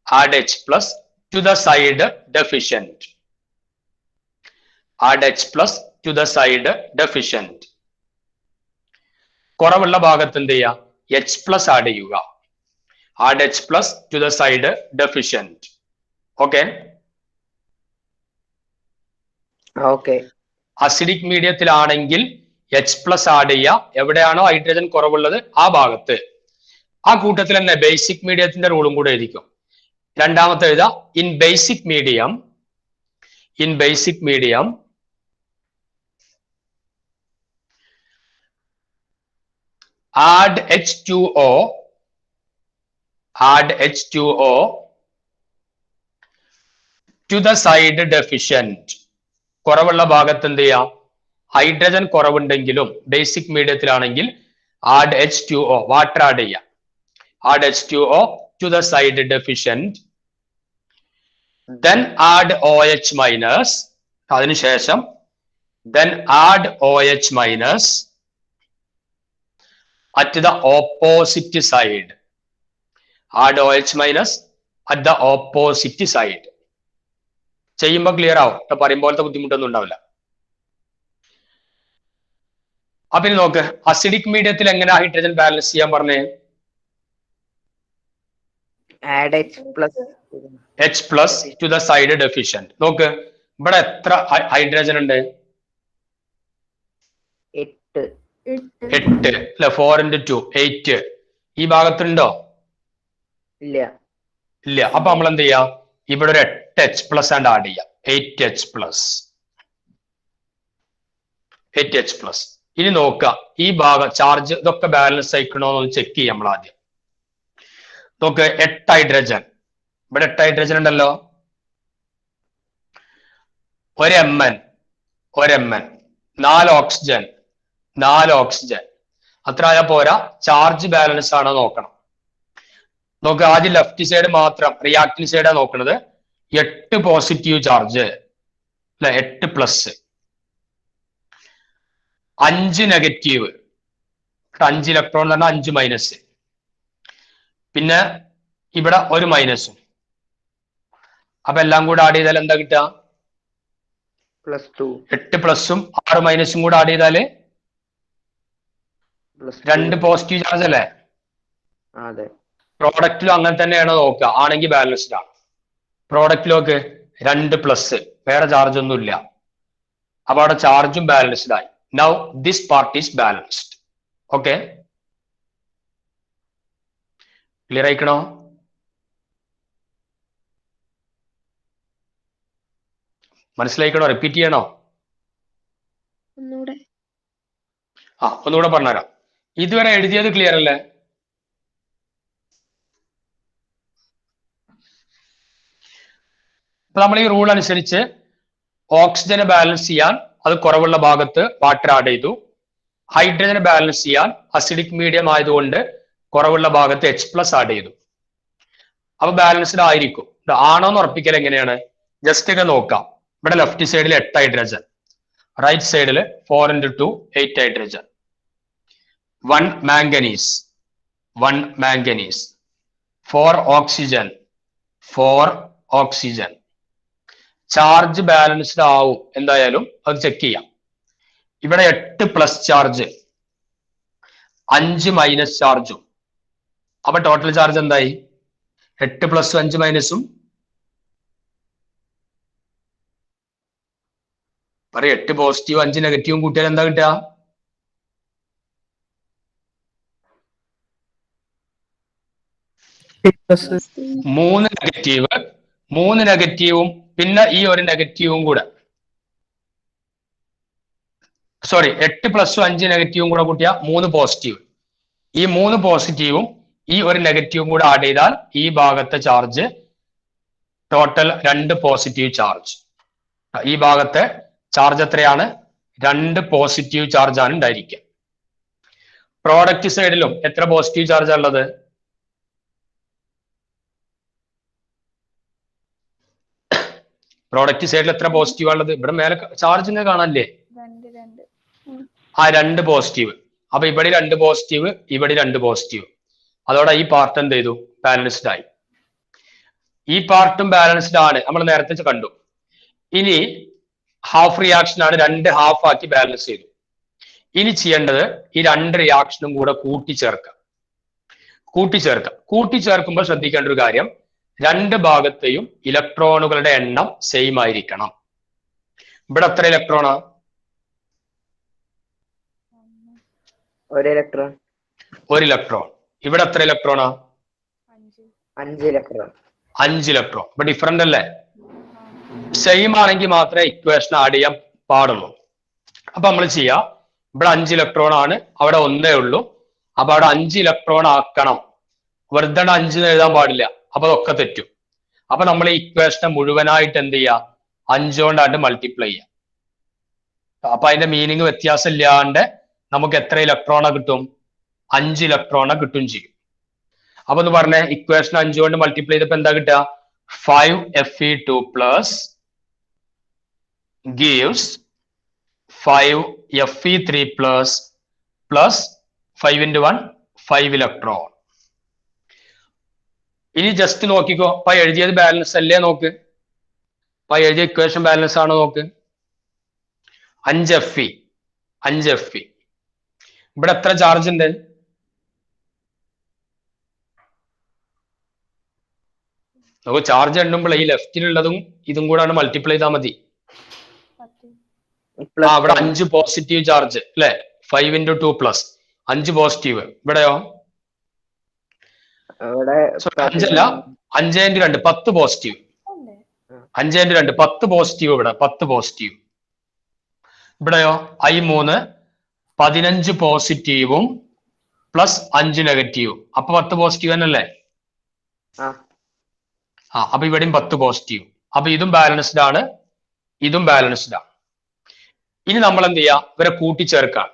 A: Add H plus to the side deficient. Add H plus to the side deficient. കുറവുള്ള ഭാഗത്ത് എന്ത് ചെയ്യുക? H പ്ലസ് ആഡ് ചെയ്യുക. Add H plus to the side deficient. Okay.
D: Okay.
A: Acidic മീഡിയത്തിലാണെങ്കിൽ H plus add ചെയ്യുക. എവിടെയാണോ hydrogen കുറവുള്ളത് ആ ഭാഗത്ത്. ആ കൂട്ടത്തിൽ തന്നെ ബേസിക് മീഡിയത്തിന്റെ റൂളും കൂടെ എഴുതിക്കും. രണ്ടാമത്തെ എഴുതാ in basic medium. In basic medium add H2O. add H2O to the side deficient. കുറവുള്ള ഭാഗത്ത് എന്ത് ചെയ്യാം? ഹൈഡ്രജൻ കുറവുണ്ടെങ്കിലും ബേസിക് മീഡിയത്തിലാണെങ്കിൽ ആഡ് H2O വാട്ടർ ആഡ് ചെയ്യാം. Add H2O to the side deficient. then add OH minus. അതിനുശേഷം then add OH minus at the opposite side. add OH minus at the opposite side. ചെയ്യുമ്പോൾ clear ആവും. പറയുമ്പോഴത്തെ ബുദ്ധിമുട്ടൊന്നും ഉണ്ടാവില്ല. അപ്പൊ ഇനി നോക്ക്, അസിഡിക് മീഡിയത്തിൽ എങ്ങനെ ഹൈഡ്രജൻ ബാലൻസ് ചെയ്യാൻ പറഞ്ഞേ?
D: Add H
A: plus to the side deficient. നോക്ക്, ഇവിടെ എത്ര ഹൈഡ്രജൻ ഉണ്ട്?
D: 8.
A: 8 അല്ലെ? 4 into 2 8. ഈ ഭാഗത്തുണ്ടോ?
D: ഇല്ല.
A: ഇല്ല. അപ്പൊ നമ്മൾ എന്ത് ചെയ്യാം? ഇവിടെ ഒരു 8 H പ്ലസ് ആൻഡ് ആഡ് ചെയ്യാം. 8 H പ്ലസ്. 8 H plus. ഇനി നോക്കുക, ഈ ഭാഗം ചാർജ് ഇതൊക്കെ ബാലൻസ് ആയിക്കണോ എന്ന് ചെക്ക് ചെയ്യാം നമ്മൾ ആദ്യം. നോക്ക്, 8 ഹൈഡ്രജൻ. ഇവിടെ 8 ഹൈഡ്രജൻ ഉണ്ടല്ലോ. ഒരു Mn. 4 ഓക്സിജൻ. 4 ഓക്സിജൻ. അത്ര ആയാൽ പോരാ, ചാർജ് ബാലൻസ് ആണോ നോക്കണം. നോക്ക്, ആദ്യം ലെഫ്റ്റ് സൈഡ് മാത്രം റിയാക്ടീവ് സൈഡാണ് നോക്കുന്നത്. 8 പോസിറ്റീവ് ചാർജ് അല്ലെ? 8 പ്ലസ്. 5 നെഗറ്റീവ്. 5 ഇലക്ട്രോൺ എന്ന് പറഞ്ഞാൽ 5 മൈനസ്. പിന്നെ ഇവിടെ ഒരു മൈനസും. അപ്പൊ എല്ലാം കൂടെ ആഡ് ചെയ്താൽ എന്താ കിട്ടുക?
D: +2.
A: 8 പ്ലസും 6 മൈനസും കൂടെ ആഡ് ചെയ്താല് 2 പോസിറ്റീവ് ചാർജ് അല്ലേ?
D: അതെ.
A: പ്രോഡക്റ്റിലും അങ്ങനെ തന്നെയാണോ നോക്കുക? ആണെങ്കിൽ ബാലൻസ്ഡ് ആണ്. പ്രോഡക്റ്റിലൊക്കെ 2 പ്ലസ്, വേറെ ചാർജ് ഒന്നും ഇല്ല. അപ്പൊ അവിടെ ചാർജും ബാലൻസ്ഡ് ആയി. Now this part is balanced. Okay, clear ആയിക്കണോ? മനസ്സിലായിക്കണോ? റിപ്പീറ്റ് ചെയ്യണോ? ഒന്നുകൂടെ പറഞ്ഞുതരാം. ഇതുവരെ എഴുതിയത് ക്ലിയർ അല്ലേ? അപ്പൊ നമ്മൾ ഈ റൂൾ അനുസരിച്ച് ഓക്സിജനെ ബാലൻസ് ചെയ്യാൻ അത് കുറവുള്ള ഭാഗത്ത് വാട്ടർ ആഡ് ചെയ്തു. ഹൈഡ്രജനെ ബാലൻസ് ചെയ്യാൻ അസിഡിക് മീഡിയം ആയതുകൊണ്ട് കുറവുള്ള ഭാഗത്ത് H+ ആഡ് ചെയ്തു. അപ്പൊ ബാലൻസ്ഡ് ആയിരിക്കും. ആണോന്ന് ഉറപ്പിക്കൽ എങ്ങനെയാണ്? ജസ്റ്റ് ഒക്കെ നോക്കാം. ഇവിടെ ലെഫ്റ്റ് സൈഡിൽ 8 ഹൈഡ്രജൻ, റൈറ്റ് സൈഡിൽ 4 × 2 8 hydrogen, 1 manganese 4 oxygen 4 oxygen. Charge balanced ആവും എന്തായാലും, അത് ചെക്ക് ചെയ്യാം. ഇവിടെ 8 പ്ലസ് ചാർജ്, 5 മൈനസ് ചാർജും. അപ്പൊ ടോട്ടൽ ചാർജ് എന്തായി? 8 പ്ലസും 5 മൈനസും. പറയും 8 പോസിറ്റീവ് 5 നെഗറ്റീവും കൂട്ടിയാൽ എന്താ കിട്ടുക? മൂന്ന് നെഗറ്റീവും പിന്നെ ഈ ഒരു നെഗറ്റീവും കൂടെ, സോറി 8 പ്ലസും 5 നെഗറ്റീവും കൂടെ കൂട്ടിയ 3 പോസിറ്റീവ്. ഈ 3 പോസിറ്റീവും ഈ ഒരു നെഗറ്റീവും കൂടെ ആഡ് ചെയ്താൽ ഈ ഭാഗത്തെ ചാർജ് ടോട്ടൽ 2 പോസിറ്റീവ് ചാർജ്. ഈ ഭാഗത്തെ ചാർജ് എത്രയാണ്? 2 പോസിറ്റീവ് ചാർജ് ആണ് ഉണ്ടായിരിക്കുക. പ്രോഡക്റ്റ് സൈഡിലും എത്ര പോസിറ്റീവ് ചാർജ് ഉള്ളത്? പ്രോഡക്റ്റ് സൈഡിൽ എത്ര പോസിറ്റീവ് ഉള്ളത്? ഇവിടെ മേലെ ചാർജിനെ കാണാനല്ലേ? 2 പോസിറ്റീവ്. അപ്പൊ ഇവിടെ 2 പോസിറ്റീവ്, ഇവിടെ 2 പോസിറ്റീവ്. അതോടെ ഈ പാർട്ട് എന്ത് ചെയ്തു? ബാലൻസ്ഡ് ആയി. ഈ പാർട്ടും ബാലൻസ്ഡ് ആണ്, നമ്മൾ നേരത്തെ കണ്ടു. ഇനി ഹാഫ് റിയാക്ഷൻ ആണ്, 2 ഹാഫ് ആക്കി ബാലൻസ് ചെയ്തു. ഇനി ചെയ്യേണ്ടത് ഈ 2 റിയാക്ഷനും കൂടെ കൂട്ടിച്ചേർക്കാം. കൂട്ടിച്ചേർക്കുമ്പോൾ ശ്രദ്ധിക്കേണ്ട ഒരു കാര്യം, 2 ഭാഗത്തെയും ഇലക്ട്രോണുകളുടെ എണ്ണം സെയിം ആയിരിക്കണം. ഇവിടെ എത്ര ഇലക്ട്രോണാ?
D: 1 ഇലക്ട്രോൺ.
A: 1 ഇലക്ട്രോൺ. ഇവിടെ എത്ര ഇലക്ട്രോണാ?
D: 5 ഇലക്ട്രോൺ.
A: 5 ഇലക്ട്രോൺ. അപ്പൊ ഡിഫറന്റ് അല്ലേ? സെയിം ആണെങ്കിൽ മാത്രമേ ഇക്വേഷൻ ആഡ് ചെയ്യാൻ പാടുള്ളൂ. അപ്പൊ നമ്മൾ ചെയ്യാം, ഇവിടെ 5 ഇലക്ട്രോൺ ആണ്, അവിടെ 1 ഉള്ളൂ. അപ്പൊ അവിടെ 5 ഇലക്ട്രോൺ ആക്കണം. വെറുതെ 5 എഴുതാൻ പാടില്ല, അപ്പൊ അതൊക്കെ തെറ്റും. അപ്പൊ നമ്മൾ ഈ ഇക്വേഷനെ മുഴുവനായിട്ട് എന്ത് ചെയ്യുക? 5 കൊണ്ടായിട്ട് മൾട്ടിപ്ലൈ ചെയ്യാം. അപ്പൊ അതിന്റെ മീനിങ് വ്യത്യാസം ഇല്ലാണ്ട് നമുക്ക് എത്ര ഇലക്ട്രോണ കിട്ടും? 5 ഇലക്ട്രോണ കിട്ടും ചെയ്യും. അപ്പൊ എന്ന് പറഞ്ഞ ഇക്വേഷൻ 5 കൊണ്ട് മൾട്ടിപ്ലൈ ചെയ്തപ്പോ എന്താ കിട്ടുക? 5Fe2 plus gives 5Fe3 plus 5 × 1 5 electron. ഇനി ജസ്റ്റ് നോക്കിക്കോ, അപ്പൊ എഴുതിയത് ബാലൻസ് അല്ലേ നോക്ക്. അപ്പൊ എഴുതിയ ഇക്വേഷൻ ബാലൻസ് ആണോ നോക്ക്. 5Fe. ഇവിടെ എത്ര ചാർജ് ഉണ്ട്? നമുക്ക് ചാർജ് എണ്ണുമ്പോൾ ഈ ലെഫ്റ്റിലുള്ളതും ഇതും കൂടാണ് മൾട്ടിപ്ലൈ ചെയ്താൽ മതി. ഇവിടെ 5 പോസിറ്റീവ് ചാർജ് അല്ലെ? 5 × 2 പ്ലസ് 5 പോസിറ്റീവ്. ഇവിടെയോ? 5 അല്ല, 5 × 2 10 പോസിറ്റീവ്. 5 × 2 10 പോസിറ്റീവ്. ഇവിടെ 10 പോസിറ്റീവ്. ഇവിടെയോ? I3 15 പോസിറ്റീവും പ്ലസ് 5 നെഗറ്റീവും. അപ്പൊ 10 പോസിറ്റീവ് തന്നെയല്ലേ? അപ്പൊ ഇവിടെയും 10 പോസിറ്റീവ്. അപ്പൊ ഇതും ബാലൻസ്ഡ് ആണ്, ഇതും ബാലൻസ്ഡ് ആണ്. ഇനി നമ്മൾ എന്ത് ചെയ്യാം? ഇവരെ കൂട്ടിച്ചേർക്കാം.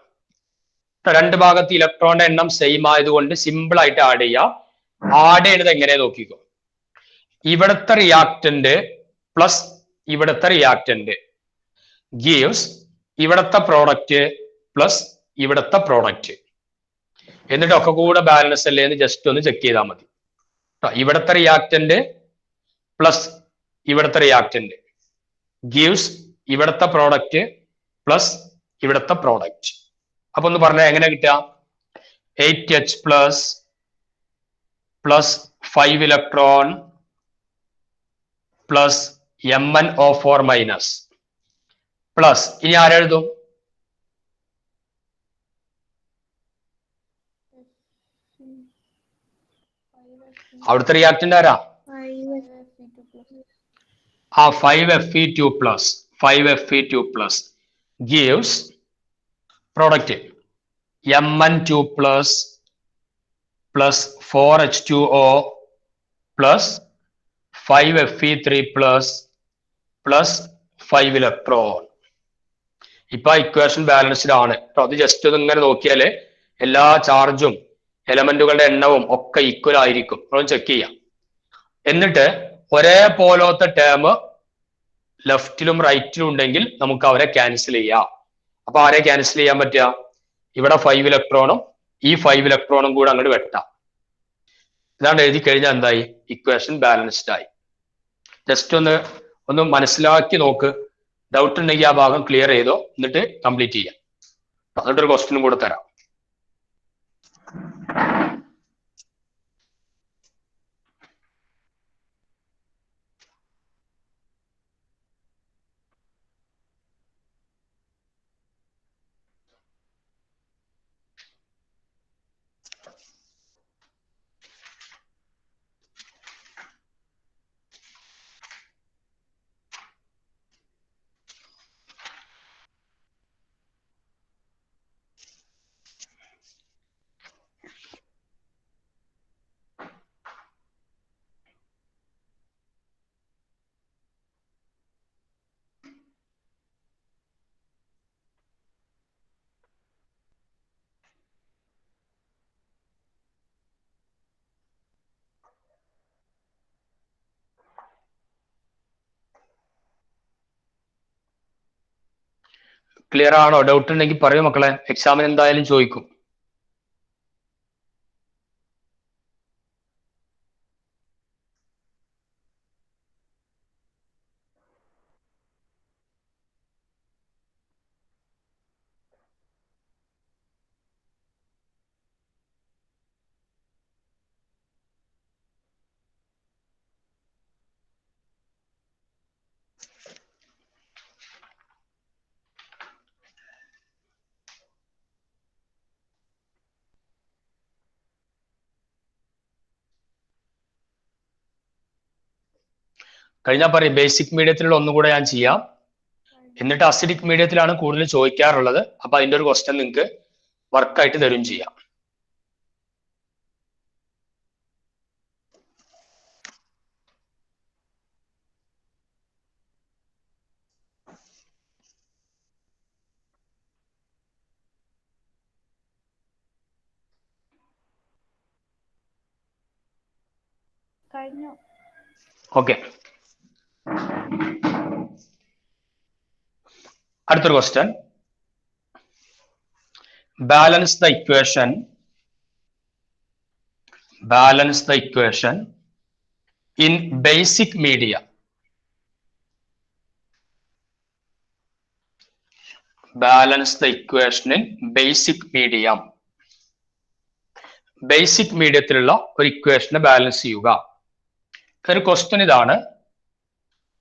A: 2 ഭാഗത്ത് ഇലക്ട്രോണിന്റെ എണ്ണം സെയിം ആയതുകൊണ്ട് സിമ്പിൾ ആയിട്ട് ആഡ് ചെയ്യാം. ആഡ് ചെയ്യുന്നത് എങ്ങനെ നോക്കിക്കോ. ഇവിടുത്തെ റിയാക്ടന്റ് പ്ലസ് ഇവിടുത്തെ റിയാക്ടന്റ് ഗീവ്സ് ഇവിടുത്തെ പ്രോഡക്റ്റ് പ്ലസ് ഇവിടുത്തെ പ്രോഡക്റ്റ്. എന്നിട്ട് ഒക്കെ കൂടെ ബാലൻസ് അല്ലേ എന്ന് ജസ്റ്റ് ഒന്ന് ചെക്ക് ചെയ്താൽ മതി. ഇവിടുത്തെ റിയാക്ടന്റ് പ്ലസ് ഇവിടുത്തെ റിയാക്ടന്റ് ഗീവ്സ് ഇവിടുത്തെ പ്രോഡക്റ്റ് പ്ലസ് ഇവിടുത്തെ പ്രോഡക്റ്റ്. അപ്പൊ ഒന്ന് പറഞ്ഞാൽ എങ്ങനെ കിട്ടുക? 8H plus 5 electron plus MnO4 minus plus ഇനി ആരെഴുതും? അവിടുത്തെ റിയാക്ടന്റ് ആരാ? ആ 5Fe2 plus 5Fe2 plus gives product Mn2 plus 4H2O plus 5Fe3 plus 5 electron. ഇപ്പൊ ഇക്വേഷൻ ബാലൻസ്ഡ് ആണ്. അത് ജസ്റ്റ് ഒന്ന് ഇങ്ങനെ നോക്കിയാല് എല്ലാ ചാർജും എലമെന്റുകളുടെ എണ്ണവും ഒക്കെ ഈക്വൽ ആയിരിക്കും. നമ്മളൊന്ന് ചെക്ക് ചെയ്യാം. എന്നിട്ട് ഒരേപോലത്തെ ടേം ലെഫ്റ്റിലും റൈറ്റിലും ഉണ്ടെങ്കിൽ നമുക്ക് അവരെ ക്യാൻസൽ ചെയ്യാം. അപ്പൊ ആരെ ക്യാൻസൽ ചെയ്യാൻ പറ്റുക? ഇവിടെ 5 ഇലക്ട്രോണും ഈ 5 ഇലക്ട്രോണും കൂടെ അങ്ങോട്ട് വെട്ടാം. ഇതാണ് എഴുതി കഴിഞ്ഞാൽ എന്തായി? ഇക്വേഷൻ ബാലൻസ്ഡ് ആയി. ജസ്റ്റ് ഒന്ന് മനസ്സിലാക്കി നോക്ക്. ഡൗട്ട് ഉണ്ടെങ്കിൽ ആ ഭാഗം ക്ലിയർ ചെയ്തോ, എന്നിട്ട് കംപ്ലീറ്റ് ചെയ്യാം. എന്നിട്ടൊരു ക്വസ്റ്റ്യനും കൂടെ തരാം. ക്ലിയർ ആണോ? ഡൗട്ട് ഉണ്ടെങ്കിൽ പറയൂ മക്കളെ. എക്സാമിന് എന്തായാലും ചോദിക്കും. കഴിഞ്ഞാൽ പറയും. ബേസിക് മീഡിയത്തിലുള്ള ഒന്നുകൂടെ ഞാൻ ചെയ്യാം. എന്നിട്ട് അസിഡിക് മീഡിയത്തിലാണ് കൂടുതൽ ചോദിക്കാറുള്ളത്. അപ്പൊ അതിന്റെ ഒരു ക്വസ്റ്റ്യൻ നിങ്ങൾക്ക് വർക്കായിട്ട് തരും ചെയ്യാം. ഓക്കെ, അടുത്തൊരു question. Balance the equation in basic media. Balance the equation in basic medium. Basic മീഡിയത്തിലുള്ള ഒരു ഇക്വേഷനെ ബാലൻസ് ചെയ്യുക. ഒരു ക്വസ്റ്റ്യൻ ഇതാണ്.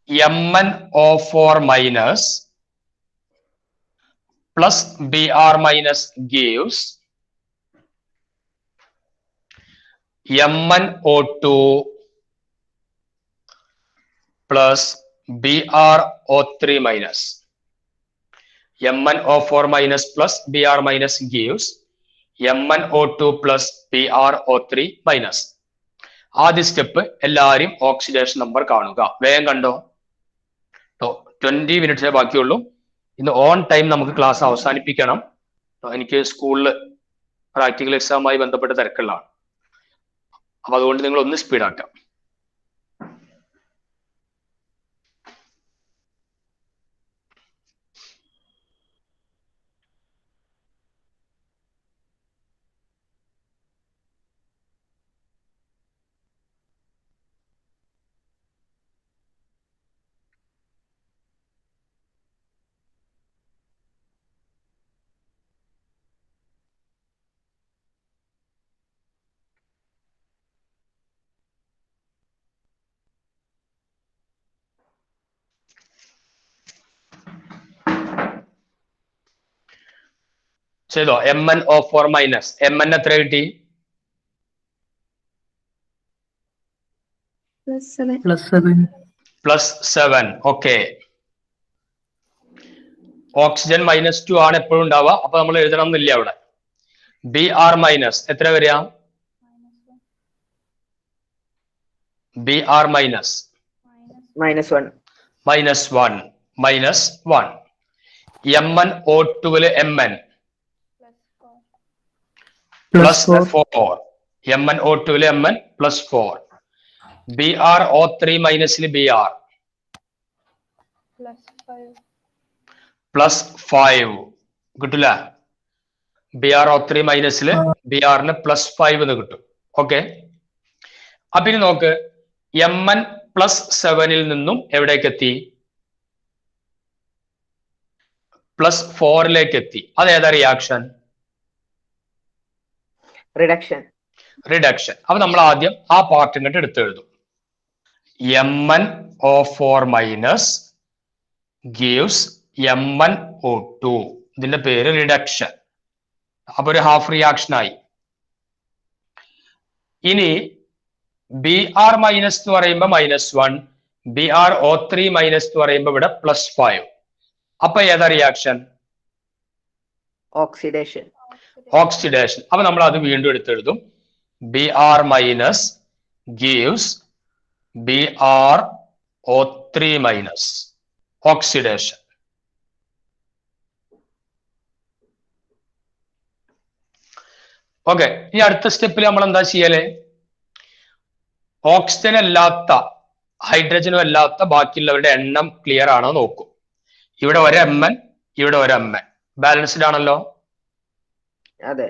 A: MnO4 minus plus Br minus gives MnO2 plus BrO3 minus. MnO4 minus plus Br minus gives MnO2 plus BrO3 minus. ആദ്യ step എല്ലാവരും oxidation number കാണുക. വേഗം കണ്ടോ? 20 മിനിറ്റ്സേ ബാക്കിയുള്ളൂ. ഇന്ന് ഓൺ ടൈം നമുക്ക് ക്ലാസ് അവസാനിപ്പിക്കണം. എനിക്ക് സ്കൂളിൽ പ്രാക്ടിക്കൽ എക്സാമുമായി ബന്ധപ്പെട്ട തിരക്കുകളാണ്. അപ്പൊ അതുകൊണ്ട് നിങ്ങൾ ഒന്ന് സ്പീഡാക്കാം. ചെയ്തോ? MnO4 മൈനസ് Mn എത്ര കിട്ടി? +7. ഓക്കെ. ഓക്സിജൻ -2 ആണ് എപ്പോഴും ഉണ്ടാവുക. അപ്പൊ നമ്മൾ എഴുതണം എന്നില്ല അവിടെ. Br മൈനസ് എത്ര വരിക? Br minus
D: -1.
A: -1. MnO2 Mn +4. MnO2 Mn +4. BrO3 മൈനസിൽ Br +5 കിട്ടില്ല. BrO3 മൈനസിൽ Brന് +5 എന്ന് കിട്ടും. ഓക്കെ. അപ്പൊ ഇനി നോക്ക്, Mn +7 നിന്നും എവിടേക്ക് എത്തി? +4 എത്തി. അതേതാ റിയാക്ഷൻ? റിഡക്ഷൻ. അപ്പൊ നമ്മൾ ആദ്യം ആ പാർട്ട് ഇങ്ങോട്ട് എടുത്തെഴുതും. MnO4 minus gives MnO2. ഇതിന്റെ പേര് റിഡക്ഷൻ. അപ്പൊ ഒരു ഹാഫ് റിയാക്ഷൻ ആയി. ഇനി Br മൈനസ് എന്ന് പറയുമ്പോൾ -1, BrO3 മൈനസ് എന്ന് പറയുമ്പോൾ ഇവിടെ +5. അപ്പൊ ഏതാ റിയാക്ഷൻ? ഓക്സിഡേഷൻ. അപ്പൊ നമ്മൾ അത് വീണ്ടും എടുത്തെഴുതും. Br minus gives BrO3 minus oxidation. Okay. ഇനി അടുത്ത സ്റ്റെപ്പിൽ നമ്മൾ എന്താ ചെയ്യല്? ഓക്സിജൻ അല്ലാത്ത, ഹൈഡ്രജനും അല്ലാത്ത ബാക്കിയുള്ളവരുടെ എണ്ണം ക്ലിയർ ആണോ നോക്കും. ഇവിടെ ഒരു Mn, ഇവിടെ ഒരു Mn. ബാലൻസ്ഡ് ആണല്ലോ.
D: അതെ.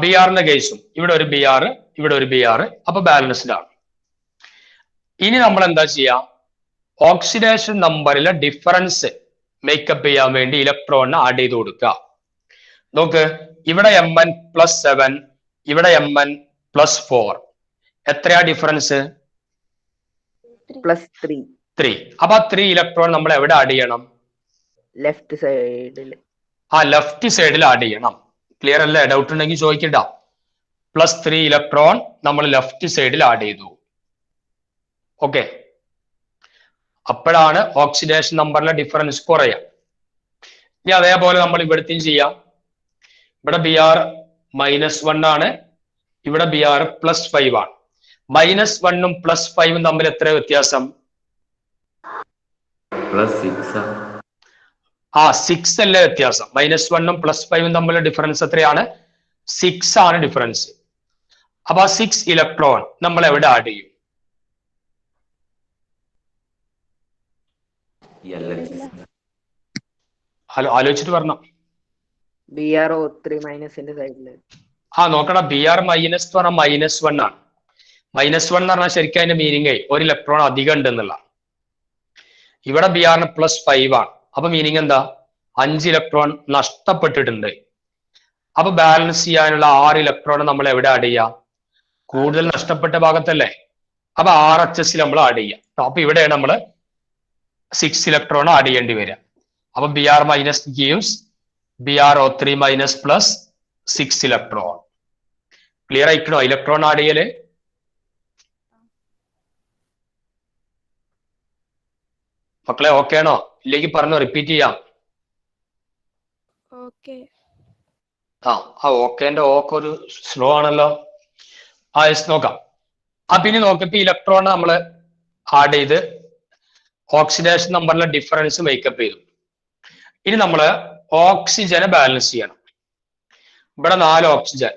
A: Br കേസും ഇവിടെ ഒരു Br, ഇവിടെ ഒരു Br. അപ്പൊ ബാലൻസ്ഡ് ആണ്. ഇനി നമ്മൾ എന്താ ചെയ്യാം? ഓക്സിഡേഷൻ നമ്പറിലെ ഡിഫറൻസ് മേക്കപ്പ് ചെയ്യാൻ വേണ്ടി ഇലക്ട്രോണിനെ ആഡ് ചെയ്ത് കൊടുക്കുക. നോക്ക്, ഇവിടെ Mn +7, ഇവിടെ Mn +4. എത്രയാ ഡിഫറൻസ്? +3. അപ്പൊ 3 ഇലക്ട്രോൺ നമ്മൾ എവിടെ ആഡ് ചെയ്യണം?
D: ലെഫ്റ്റ് സൈഡിൽ.
A: ലെഫ്റ്റ് സൈഡിൽ ആഡ് ചെയ്യണം. ക്ലിയർ അല്ലേ? ഡൗട്ട് ഉണ്ടെങ്കിൽ ചോദിക്കണ്ട. +3 ഇലക്ട്രോൺ നമ്മൾ ലെഫ്റ്റ് സൈഡിൽ ആഡ് ചെയ്തു. ഓക്കെ. അപ്പോഴാണ് ഓക്സിഡേഷൻ നമ്പറിലെ ഡിഫറൻസ് കുറയാം. ഇനി അതേപോലെ നമ്മൾ ഇവിടത്തെയും ചെയ്യാം. ഇവിടെ Br -1 ആണ്, ഇവിടെ Br +5 ആണ്. -1ഉം +5ഉം തമ്മിൽ എത്ര വ്യത്യാസം? +6 അല്ലേ വ്യത്യാസം? -1ഉം +5ഉം തമ്മിലുള്ള ഡിഫറൻസ് എത്രയാണ്? 6 ആണ് ഡിഫറൻസ്. അപ്പൊ 6 ഇലക്ട്രോൺ നമ്മൾ എവിടെ ആഡ് ചെയ്യും? ആലോചിച്ചിട്ട് പറഞ്ഞോ.
D: BrO3 മൈനസിന്റെ സൈഡില്.
A: നോക്കണം. Br മൈനസ് എന്ന് പറഞ്ഞാൽ -1 ആണ്. -1 എന്ന് പറഞ്ഞാൽ ശരിക്കും അതിന്റെ മീനിങ് ഒരു ഇലക്ട്രോൺ അധികം ഉണ്ട് എന്നുള്ള. ഇവിടെ Brന് +5 ആണ്. അപ്പൊ മീനിങ് എന്താ? 5 ഇലക്ട്രോൺ നഷ്ടപ്പെട്ടിട്ടുണ്ട്. അപ്പൊ ബാലൻസ് ചെയ്യാനുള്ള 6 ഇലക്ട്രോൺ നമ്മൾ എവിടെ ആഡ് ചെയ്യാം? കൂടുതൽ നഷ്ടപ്പെട്ട ഭാഗത്തല്ലേ. അപ്പൊ RHS നമ്മൾ ആഡ് ചെയ്യാം. അപ്പൊ ഇവിടെയാണ് നമ്മൾ 6 ഇലക്ട്രോൺ ആഡ് ചെയ്യേണ്ടി വരിക. അപ്പൊ Br minus gives BrO3 minus +6 electron. Clear ആയിക്കണോ ഇലക്ട്രോൺ ആഡ് ചെയ്യല്? മക്കളെ ഓക്കെ ആണോ? ഇല്ലെങ്കിൽ പറഞ്ഞോ, റിപ്പീറ്റ് ചെയ്യാം. ഓക്കേന്റെ ഓക്കെ ഒരു സ്ലോ ആണല്ലോ. നോക്കാം. പിന്നെ നോക്കിയപ്പോ ഇലക്ട്രോൺ നമ്മൾ ആഡ് ചെയ്ത് ഓക്സിഡേഷൻ നമ്പറിലെ ഡിഫറൻസ് മേക്കപ്പ് ചെയ്തു. ഇനി നമ്മൾ ഓക്സിജനെ ബാലൻസ് ചെയ്യണം. ഇവിടെ 4 ഓക്സിജൻ,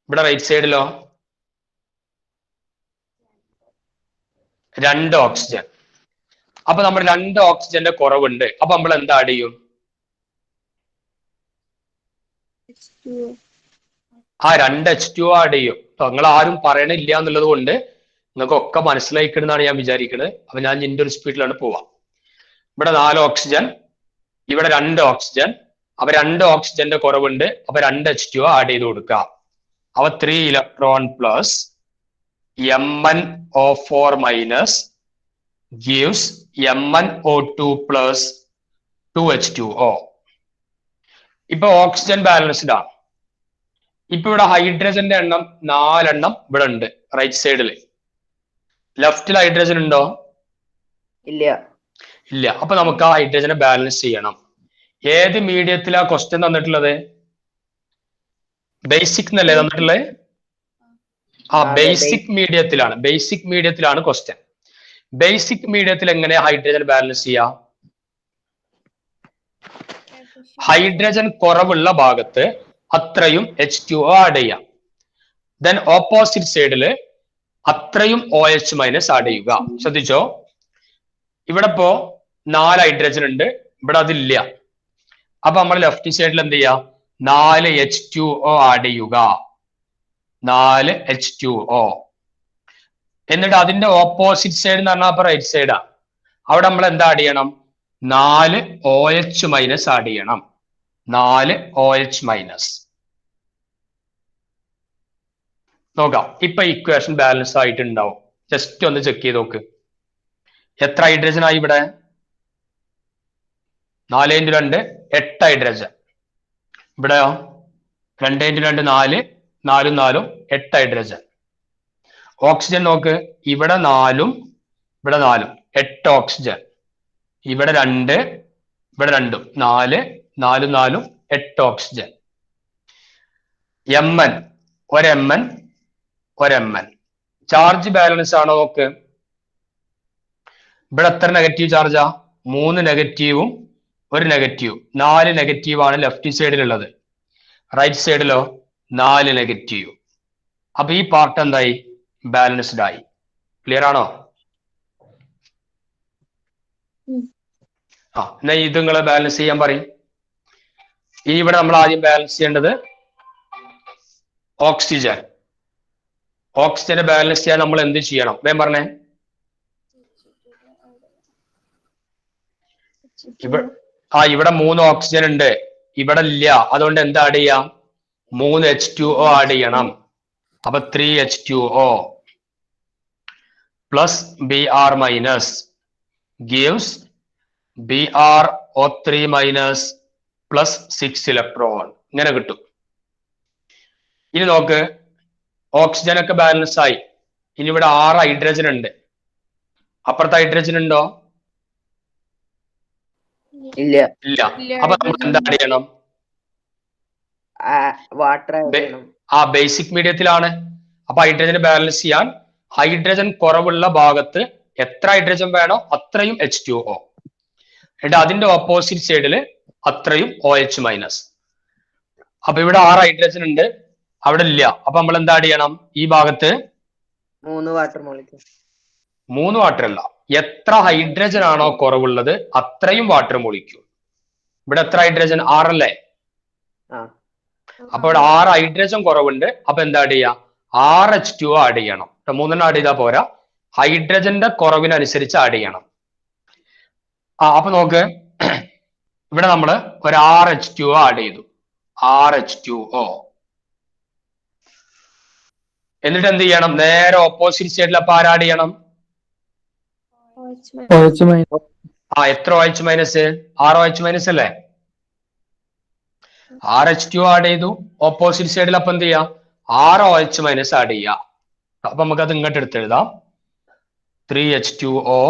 A: ഇവിടെ റൈറ്റ് സൈഡിലോ 2 ഓക്സിജൻ. അപ്പൊ നമ്മൾ 2 ഓക്സിജന്റെ കുറവുണ്ട്. അപ്പൊ നമ്മൾ എന്താ ആഡ് ചെയ്യും? 2 H2O ആഡ് ചെയ്യും. നിങ്ങൾ ആരും പറയണില്ല എന്നുള്ളത് കൊണ്ട് നിങ്ങൾക്ക് ഒക്കെ മനസ്സിലായിക്കണമെന്നാണ് ഞാൻ വിചാരിക്കുന്നത്. അപ്പൊ ഞാൻ ഇതിന്റെ ഒരു സ്പീഡിലാണ് പോവാം. ഇവിടെ 4 ഓക്സിജൻ, ഇവിടെ 2 ഓക്സിജൻ. അപ്പൊ 2 ഓക്സിജന്റെ കുറവുണ്ട്. അപ്പൊ 2 H2O ആഡ് ചെയ്ത് കൊടുക്കാം. അപ്പൊ 3 electron plus MnO4 minus gives MnO2 plus 2 H2O. ഇപ്പൊ ഓക്സിജൻ ബാലൻസ്ഡ് ആണ്. ഇപ്പൊ ഇവിടെ ഹൈഡ്രജന്റെ എണ്ണം 4 എണ്ണം ഇവിടെ ഉണ്ട് റൈറ്റ് സൈഡിൽ. ലെഫ്റ്റിൽ ഹൈഡ്രജൻ ഉണ്ടോ?
D: ഇല്ല.
A: ഇല്ല. അപ്പൊ നമുക്ക് ആ ഹൈഡ്രജനെ ബാലൻസ് ചെയ്യണം. ഏത് മീഡിയത്തിലാ ക്വസ്റ്റ്യൻ തന്നിട്ടുള്ളത്? ബേസിക് എന്നല്ലേ തന്നിട്ടുള്ളത്? ആ ബേസിക് മീഡിയത്തിലാണ്. ബേസിക് മീഡിയത്തിലാണ് ക്വസ്റ്റ്യൻ. ബേസിക് മീഡിയത്തിൽ എങ്ങനെയാ ഹൈഡ്രജൻ ബാലൻസ് ചെയ്യാം? ഹൈഡ്രജൻ കുറവുള്ള ഭാഗത്ത് അത്രയും H2O ആഡ് ചെയ്യാം. ദെൻ ഓപ്പോസിറ്റ് സൈഡില് അത്രയും OH മൈനസ് ആഡ് ചെയ്യുക. ശ്രദ്ധിച്ചോ, ഇവിടെ ഇപ്പോ 4 ഹൈഡ്രജൻ ഉണ്ട്, ഇവിടെ അതില്ല. അപ്പൊ നമ്മൾ ലെഫ്റ്റ് സൈഡിൽ എന്ത് ചെയ്യാം? 4 H2O ആഡ് ചെയ്യുക. 4 H2O. എന്നിട്ട് അതിന്റെ ഓപ്പോസിറ്റ് സൈഡ് എന്ന് പറഞ്ഞാൽ അപ്പൊ റൈറ്റ് സൈഡാ. അവിടെ നമ്മൾ എന്താ ആഡ് ചെയ്യണം? 4 OH മൈനസ് ആഡ് ചെയ്യണം. 4 OH മൈനസ്. നോക്കാം, ഇപ്പൊ ഇക്വേഷൻ ബാലൻസ് ആയിട്ടുണ്ടാവും. ജസ്റ്റ് ഒന്ന് ചെക്ക് ചെയ്ത് നോക്ക്. എത്ര ഹൈഡ്രജൻ ആയി ഇവിടെ? 4 × 2 8 ഹൈഡ്രജൻ. ഇവിടെയോ 2 × 2 4, 4 4 8 ഹൈഡ്രജൻ. ഓക്സിജൻ നോക്ക്, ഇവിടെ 4 ഇവിടെ 4 8 ഓക്സിജൻ. ഇവിടെ 2 ഇവിടെ 2 4 4 4 8 ഓക്സിജൻ. Mn ഒരു Mn ഒരു Mn. ചാർജ് ബാലൻസ് ആണോ നോക്ക്. ഇവിടെ എത്ര നെഗറ്റീവ് ചാർജാ? 3 നെഗറ്റീവും 1 നെഗറ്റീവ്. 4 നെഗറ്റീവ് ആണ് ലെഫ്റ്റ് സൈഡിലുള്ളത്. റൈറ്റ് സൈഡിലോ 4 നെഗറ്റീവ്. അപ്പൊ ഈ പാർട്ട് എന്തായി? ബാലൻസ്ഡ് ആയി. ക്ലിയർ ആണോ? എന്നാ ഇത് നിങ്ങൾ ബാലൻസ് ചെയ്യാൻ പറയും. ഇനി ഇവിടെ നമ്മൾ ആദ്യം ബാലൻസ് ചെയ്യേണ്ടത് ഓക്സിജൻ. ഓക്സിജനെ ബാലൻസ് ചെയ്യാൻ നമ്മൾ എന്ത് ചെയ്യണം? വേഗം പറഞ്ഞേ. ഇവിടെ 3 ഓക്സിജൻ ഉണ്ട്, ഇവിടെ ഇല്ല. അതുകൊണ്ട് എന്താ ആഡ് ചെയ്യാം? 3 H2O ആഡ് ചെയ്യണം. അപ്പൊ 3 H2O plus Br minus gives BrO3 minus plus 6 electron. ഇങ്ങനെ കിട്ടും. ഇനി നോക്ക്, ഓക്സിജൻ ഒക്കെ ബാലൻസ് ആയി. ഇനി ഇവിടെ 6 ഹൈഡ്രജൻ ഉണ്ട്. അപ്പുറത്ത് ഹൈഡ്രജൻ ഉണ്ടോ?
D: ഇല്ല.
A: ഇല്ല. അപ്പൊ നമ്മൾ എന്താ ആഡ് ചെയ്യണം?
D: വാട്ടർ.
A: ആ ബേസിക് മീഡിയത്തിലാണ്. അപ്പൊ ഹൈഡ്രജനെ ബാലൻസ് ചെയ്യാൻ ഹൈഡ്രജൻ കുറവുള്ള ഭാഗത്ത് എത്ര ഹൈഡ്രജൻ വേണോ അത്രയും H2O. എന്നിട്ട് അതിന്റെ ഓപ്പോസിറ്റ് സൈഡിൽ അത്രയും OH മൈനസ്. അപ്പൊ ഇവിടെ 6 ഹൈഡ്രജൻ ഉണ്ട്, അവിടെ ഇല്ല. അപ്പൊ നമ്മൾ എന്താ ആഡ് ചെയ്യണം? ഈ ഭാഗത്ത്
D: 3 വാട്ടർ മോളിക്യൂൾ.
A: 3 വാട്ടർ അല്ല, എത്ര ഹൈഡ്രജൻ ആണോ കുറവുള്ളത് അത്രയും വാട്ടർ മോളിക്യൂൾ. ഇവിടെ എത്ര ഹൈഡ്രജൻ? 6 അല്ലേ? അപ്പൊ ഇവിടെ 6 ഹൈഡ്രജൻ കുറവുണ്ട്. അപ്പൊ എന്താ ആഡ് ചെയ്യാം? 6 H2O ആഡ് ചെയ്യണം. 3 ആഡ് ചെയ്താൽ പോരാ, ഹൈഡ്രജന്റെ കുറവിനനുസരിച്ച് ആഡ് ചെയ്യണം. അപ്പൊ നോക്ക്, ഇവിടെ നമ്മൾ ഒരു 6 H2O ആഡ് ചെയ്തു. 6 H2O. എന്നിട്ട് എന്ത് ചെയ്യണം? നേരെ ഓപ്പോസിറ്റ് സൈഡിൽ അപ്പൊ ആഡ് ചെയ്യണം? എത്ര OH മൈനസ്? 6 OH മൈനസ് അല്ലേ? 6 H2O ആഡ് ചെയ്തു. ഓപ്പോസിറ്റ് സൈഡിൽ അപ്പൊ എന്ത് ചെയ്യാം? 6 OH മൈനസ് ആഡ് ചെയ്യാം. അപ്പൊ നമുക്ക് അത് ഇങ്ങോട്ട് എടുത്ത് എഴുതാം. 3 H2O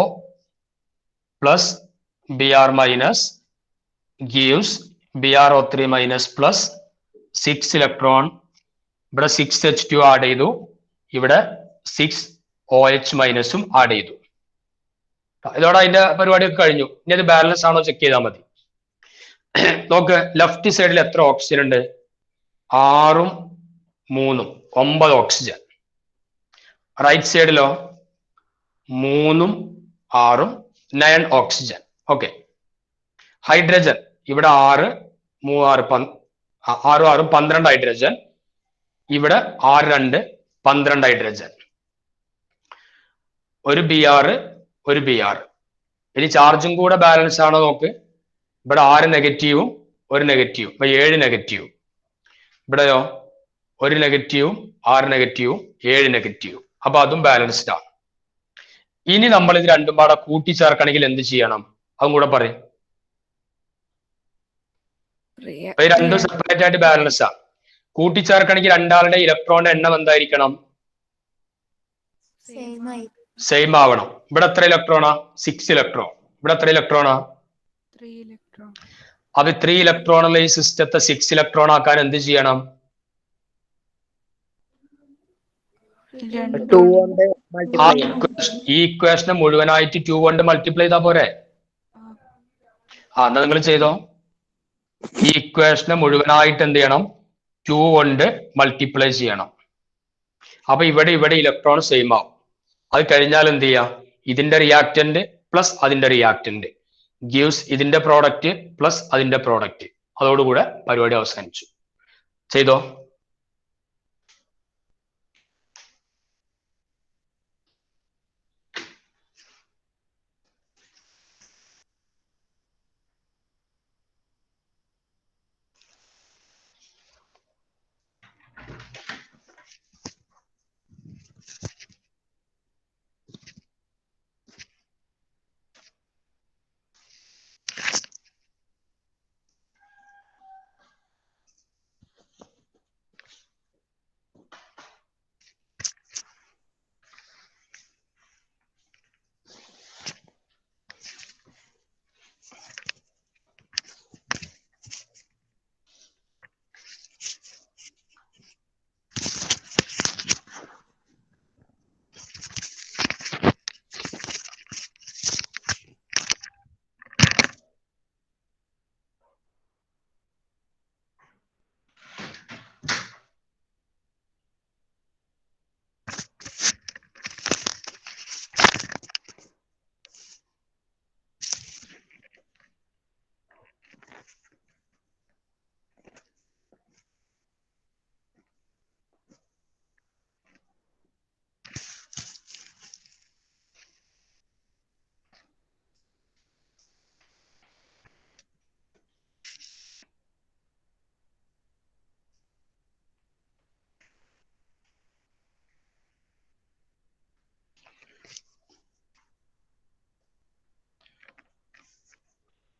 A: plus Br minus gives BrO3 minus plus 6 electron. ഇവിടെ 6 H2O ആഡ് ചെയ്തു. ഇവിടെ 6 OH മൈനസും ആഡ് ചെയ്തു. ഇതോടെ അതിന്റെ പരിപാടിയൊക്കെ കഴിഞ്ഞു. ഇനി അത് ബാലൻസ് ആണോ ചെക്ക് ചെയ്താൽ മതി. നോക്ക്, ലെഫ്റ്റ് സൈഡിൽ എത്ര ഓക്സിജൻ ഉണ്ട്? 6 3 9 ഓക്സിജൻ. റൈറ്റ് സൈഡിലോ 3 6 9 ഓക്സിജൻ. ഓക്കെ. ഹൈഡ്രജൻ ഇവിടെ 6 3 6 6 12 ഹൈഡ്രജൻ. ഇവിടെ 6 2 12 ഹൈഡ്രജൻ. ഒരു Br ഒരു Br. ഇനി ചാർജും കൂടെ ബാലൻസ് ആണോ നോക്ക്. ഇവിടെ 6 നെഗറ്റീവും 1 നെഗറ്റീവും. അപ്പൊ 7 നെഗറ്റീവ്. ഇവിടെയോ 1 നെഗറ്റീവും 6 നെഗറ്റീവും 7 നെഗറ്റീവും. അപ്പൊ അതും ബാലൻസ്ഡ് ആണ്. ഇനി നമ്മൾ ഇത് രണ്ടും പാടെ കൂട്ടിച്ചേർക്കണമെങ്കിൽ എന്ത് ചെയ്യണം? അതും കൂടെ പറയും. അപ്പൊ ഈ രണ്ടും സെപ്പറേറ്റ് ആയിട്ട് ബാലൻസ് ആണ്. കൂട്ടിച്ചേർക്കണമെങ്കിൽ രണ്ടാളുടെ ഇലക്ട്രോണിന്റെ എണ്ണം എന്തായിരിക്കണം? സെയിം ആവണം. ഇവിടെ എത്ര ഇലക്ട്രോണാ? 6 ഇലക്ട്രോൺ. ഇവിടെ എത്ര ഇലക്ട്രോണാ?
E: 3 electron.
A: അപ്പൊ 3 ഇലക്ട്രോൺ ഉള്ള ഈ സിസ്റ്റത്തെ 6 ഇലക്ട്രോൺ ആക്കാൻ എന്ത് ചെയ്യണം?
D: 2 കൊണ്ട്
A: ആ
D: മൾട്ടിപ്ലൈ ചെയ്യണം.
A: ഈ ഇക്വേഷനെ മുഴുവനായിട്ട് 2 കൊണ്ട് മൾട്ടിപ്ലൈ ചെയ്താ പോരെ? എന്നാ നിങ്ങൾ ചെയ്തോ. ഈ ഇക്വേഷനെ മുഴുവനായിട്ട് എന്ത് ചെയ്യണം? 2 കൊണ്ട് മൾട്ടിപ്ലൈ ചെയ്യണം. അപ്പൊ ഇവിടെ ഇലക്ട്രോൺ സെയിം ആവും. അത് കഴിഞ്ഞാൽ എന്ത് ചെയ്യാം? ഇതിന്റെ റിയാക്റ്റന്റ് പ്ലസ് അതിന്റെ റിയാക്റ്റന്റ് ഗീവ്സ് ഇതിന്റെ പ്രോഡക്റ്റ് പ്ലസ് അതിന്റെ പ്രോഡക്റ്റ്. അതോടുകൂടെ പരിപാടി അവസാനിച്ചു. ചെയ്തോ.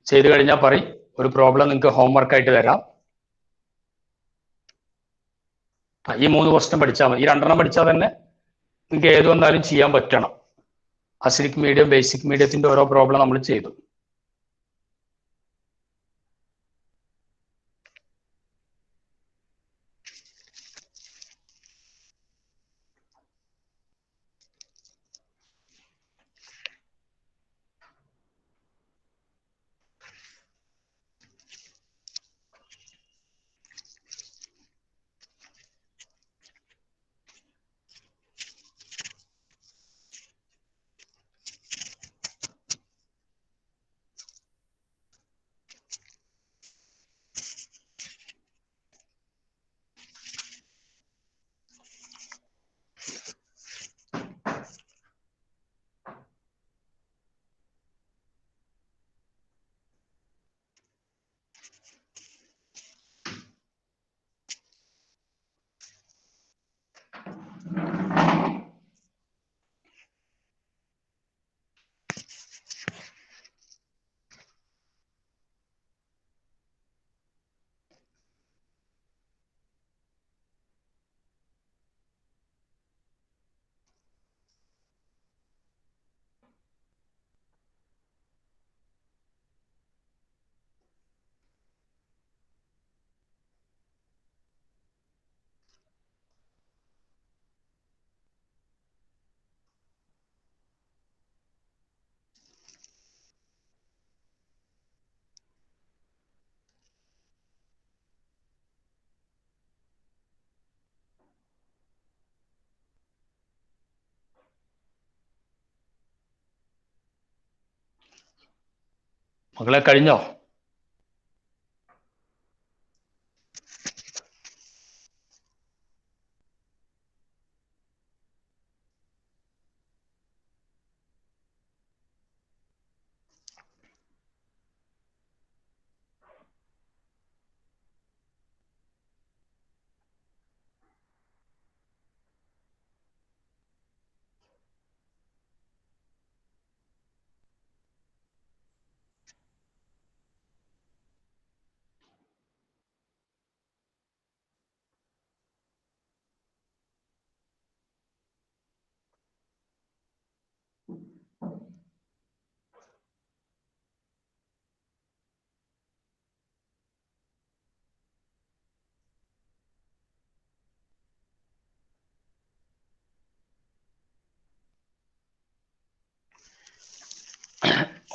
A: ചെയ്തു കഴിഞ്ഞാൽ പറയും. ഒരു പ്രോബ്ലം നിങ്ങൾക്ക് ഹോംവർക്ക് ആയിട്ട് തരാം. ഈ 3 ക്വസ്റ്റ്യൻ പഠിച്ചാൽ മതി. ഈ 2 പഠിച്ചാൽ തന്നെ നിങ്ങൾക്ക് ഏത് വന്നാലും ചെയ്യാൻ പറ്റണം. അസിഡിക് മീഡിയം, ബേസിക് മീഡിയത്തിന്റെ ഓരോ പ്രോബ്ലം നമ്മൾ ചെയ്തു. മക്കളെ കഴിഞ്ഞോ?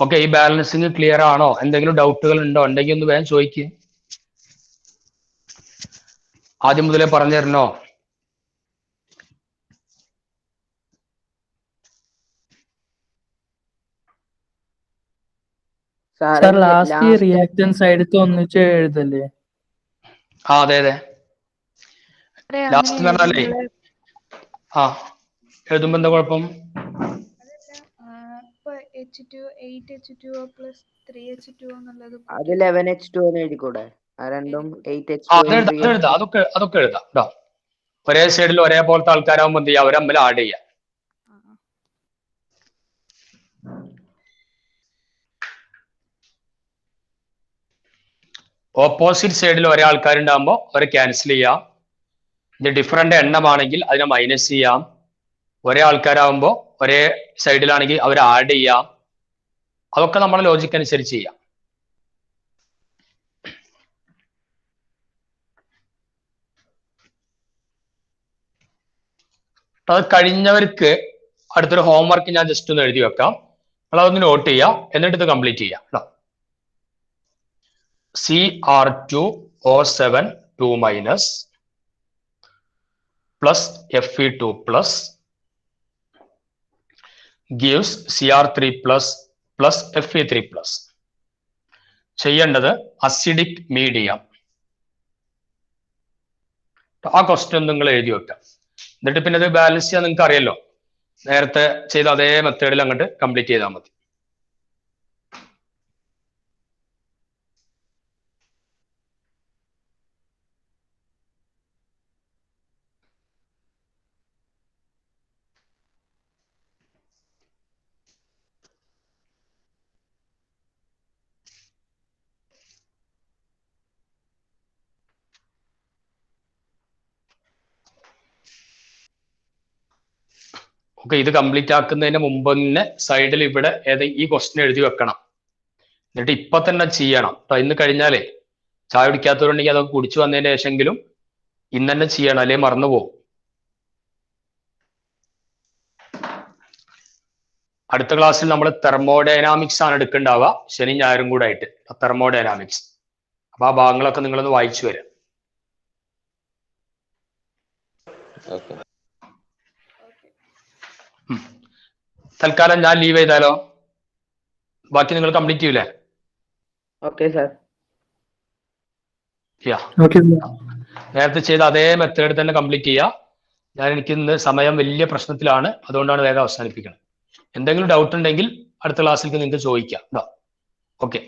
A: ഓക്കെ, ഈ ബാലൻസിങ് ക്ലിയർ ആണോ? എന്തെങ്കിലും ഡൗട്ടുകൾ ഉണ്ടോ? ഉണ്ടെങ്കിൽ ഒന്ന് വേഗം ചോദിക്കുക. ആദ്യം മുതലേ പറഞ്ഞു തരണോ?
F: സാർ ലാസ്റ്റ് റിയാക്ടൻസ് എടുത്ത് ഒന്നിച്ച് എഴുതല്ലേ?
A: ആ അതെ അതെ, ലാസ്റ്റ് പറഞ്ഞാലേ ആ എഴുതുമ്പോ എന്താ കുഴപ്പം?
D: അത് 11H2 എന്ന് എഴുതിക്കൂടെ? ആ രണ്ടും 8H2
A: അതൊക്കെ എഴുതാം കേട്ടോ. ഒരേ സൈഡിൽ ഒരേപോലത്തെ ആൾക്കാരാകുമ്പോൾ എന്ത് ചെയ്യാം, അവരെ തമ്മിൽ ആഡ് ചെയ്യാം. ഓപ്പോസിറ്റ് സൈഡിൽ ഒരേ ആൾക്കാരുണ്ടാകുമ്പോൾ അവരെ ക്യാൻസൽ ചെയ്യാം. ഇത് ഡിഫറെന്റ് എണ്ണമാണെങ്കിൽ അതിനെ മൈനസ് ചെയ്യാം. ഒരേ ആൾക്കാരാകുമ്പോൾ ഒരേ സൈഡിലാണെങ്കിൽ അവരെ ആഡ് ചെയ്യാം. അതൊക്കെ നമ്മുടെ ലോജിക്ക് അനുസരിച്ച് ചെയ്യാം. അത് കഴിഞ്ഞവർക്ക് അടുത്തൊരു ഹോംവർക്ക് ഞാൻ ജസ്റ്റ് ഒന്ന് എഴുതി വെക്കാം. നിങ്ങൾ അതൊന്ന് നോട്ട് ചെയ്യാം, എന്നിട്ട് ഇത് കംപ്ലീറ്റ് ചെയ്യാം കേട്ടോ. Cr2O7 2 minus plus Fe2 plus gives Cr3 plus Fe3 plus. ചെയ്യേണ്ടത് അസിഡിക് മീഡിയം. ആ ക്വസ്റ്റ്യൻ നിങ്ങൾ എഴുതി വെക്കാം. എന്നിട്ട് പിന്നെ അത് ബാലൻസ് ചെയ്യാൻ നിങ്ങൾക്ക് അറിയല്ലോ. നേരത്തെ ചെയ്ത അതേ മെത്തേഡിൽ അങ്ങോട്ട് കംപ്ലീറ്റ് ചെയ്താൽ മതി. ഓക്കെ, ഇത് കംപ്ലീറ്റ് ആക്കുന്നതിന് മുമ്പ് തന്നെ സൈഡിൽ ഇവിടെ ഈ ക്വസ്റ്റ്യൻ എഴുതി വെക്കണം. എന്നിട്ട് ഇപ്പൊ തന്നെ ചെയ്യണം കേട്ടോ. ഇന്ന് കഴിഞ്ഞാലേ ചായ കുടിക്കാത്തവരുണ്ടെങ്കിൽ അതൊക്കെ കുടിച്ചു വന്നതിന് ശേഷമെങ്കിലും ഇന്ന് തന്നെ ചെയ്യണം, അല്ലെങ്കിൽ മറന്നുപോകും. അടുത്ത ക്ലാസ്സിൽ നമ്മൾ തെർമോഡൈനാമിക്സ് ആണ് എടുക്കേണ്ടാവുക, ശനി ഞായറും കൂടെ ആയിട്ട്. തെർമോഡൈനാമിക്സ്. അപ്പൊ ആ ഭാഗങ്ങളൊക്കെ നിങ്ങളൊന്ന് വായിച്ചു വരാം. തൽക്കാലം ഞാൻ ലീവ് ചെയ്താലോ? ബാക്കി നിങ്ങൾ കംപ്ലീറ്റ് ചെയ്യൂലേ?
D: Okay sir.
A: നേരത്തെ ചെയ്ത അതേ മെത്തേഡ് തന്നെ കംപ്ലീറ്റ് ചെയ്യുക. എനിക്ക് ഇന്ന് സമയം വലിയ പ്രശ്നത്തിലാണ്, അതുകൊണ്ടാണ് വേഗം അവസാനിപ്പിക്കുന്നത്. എന്തെങ്കിലും ഡൗട്ട് ഉണ്ടെങ്കിൽ അടുത്ത ക്ലാസ്സിലേക്ക് നിങ്ങൾക്ക് ചോദിക്കാം കേട്ടോ. ഓക്കെ.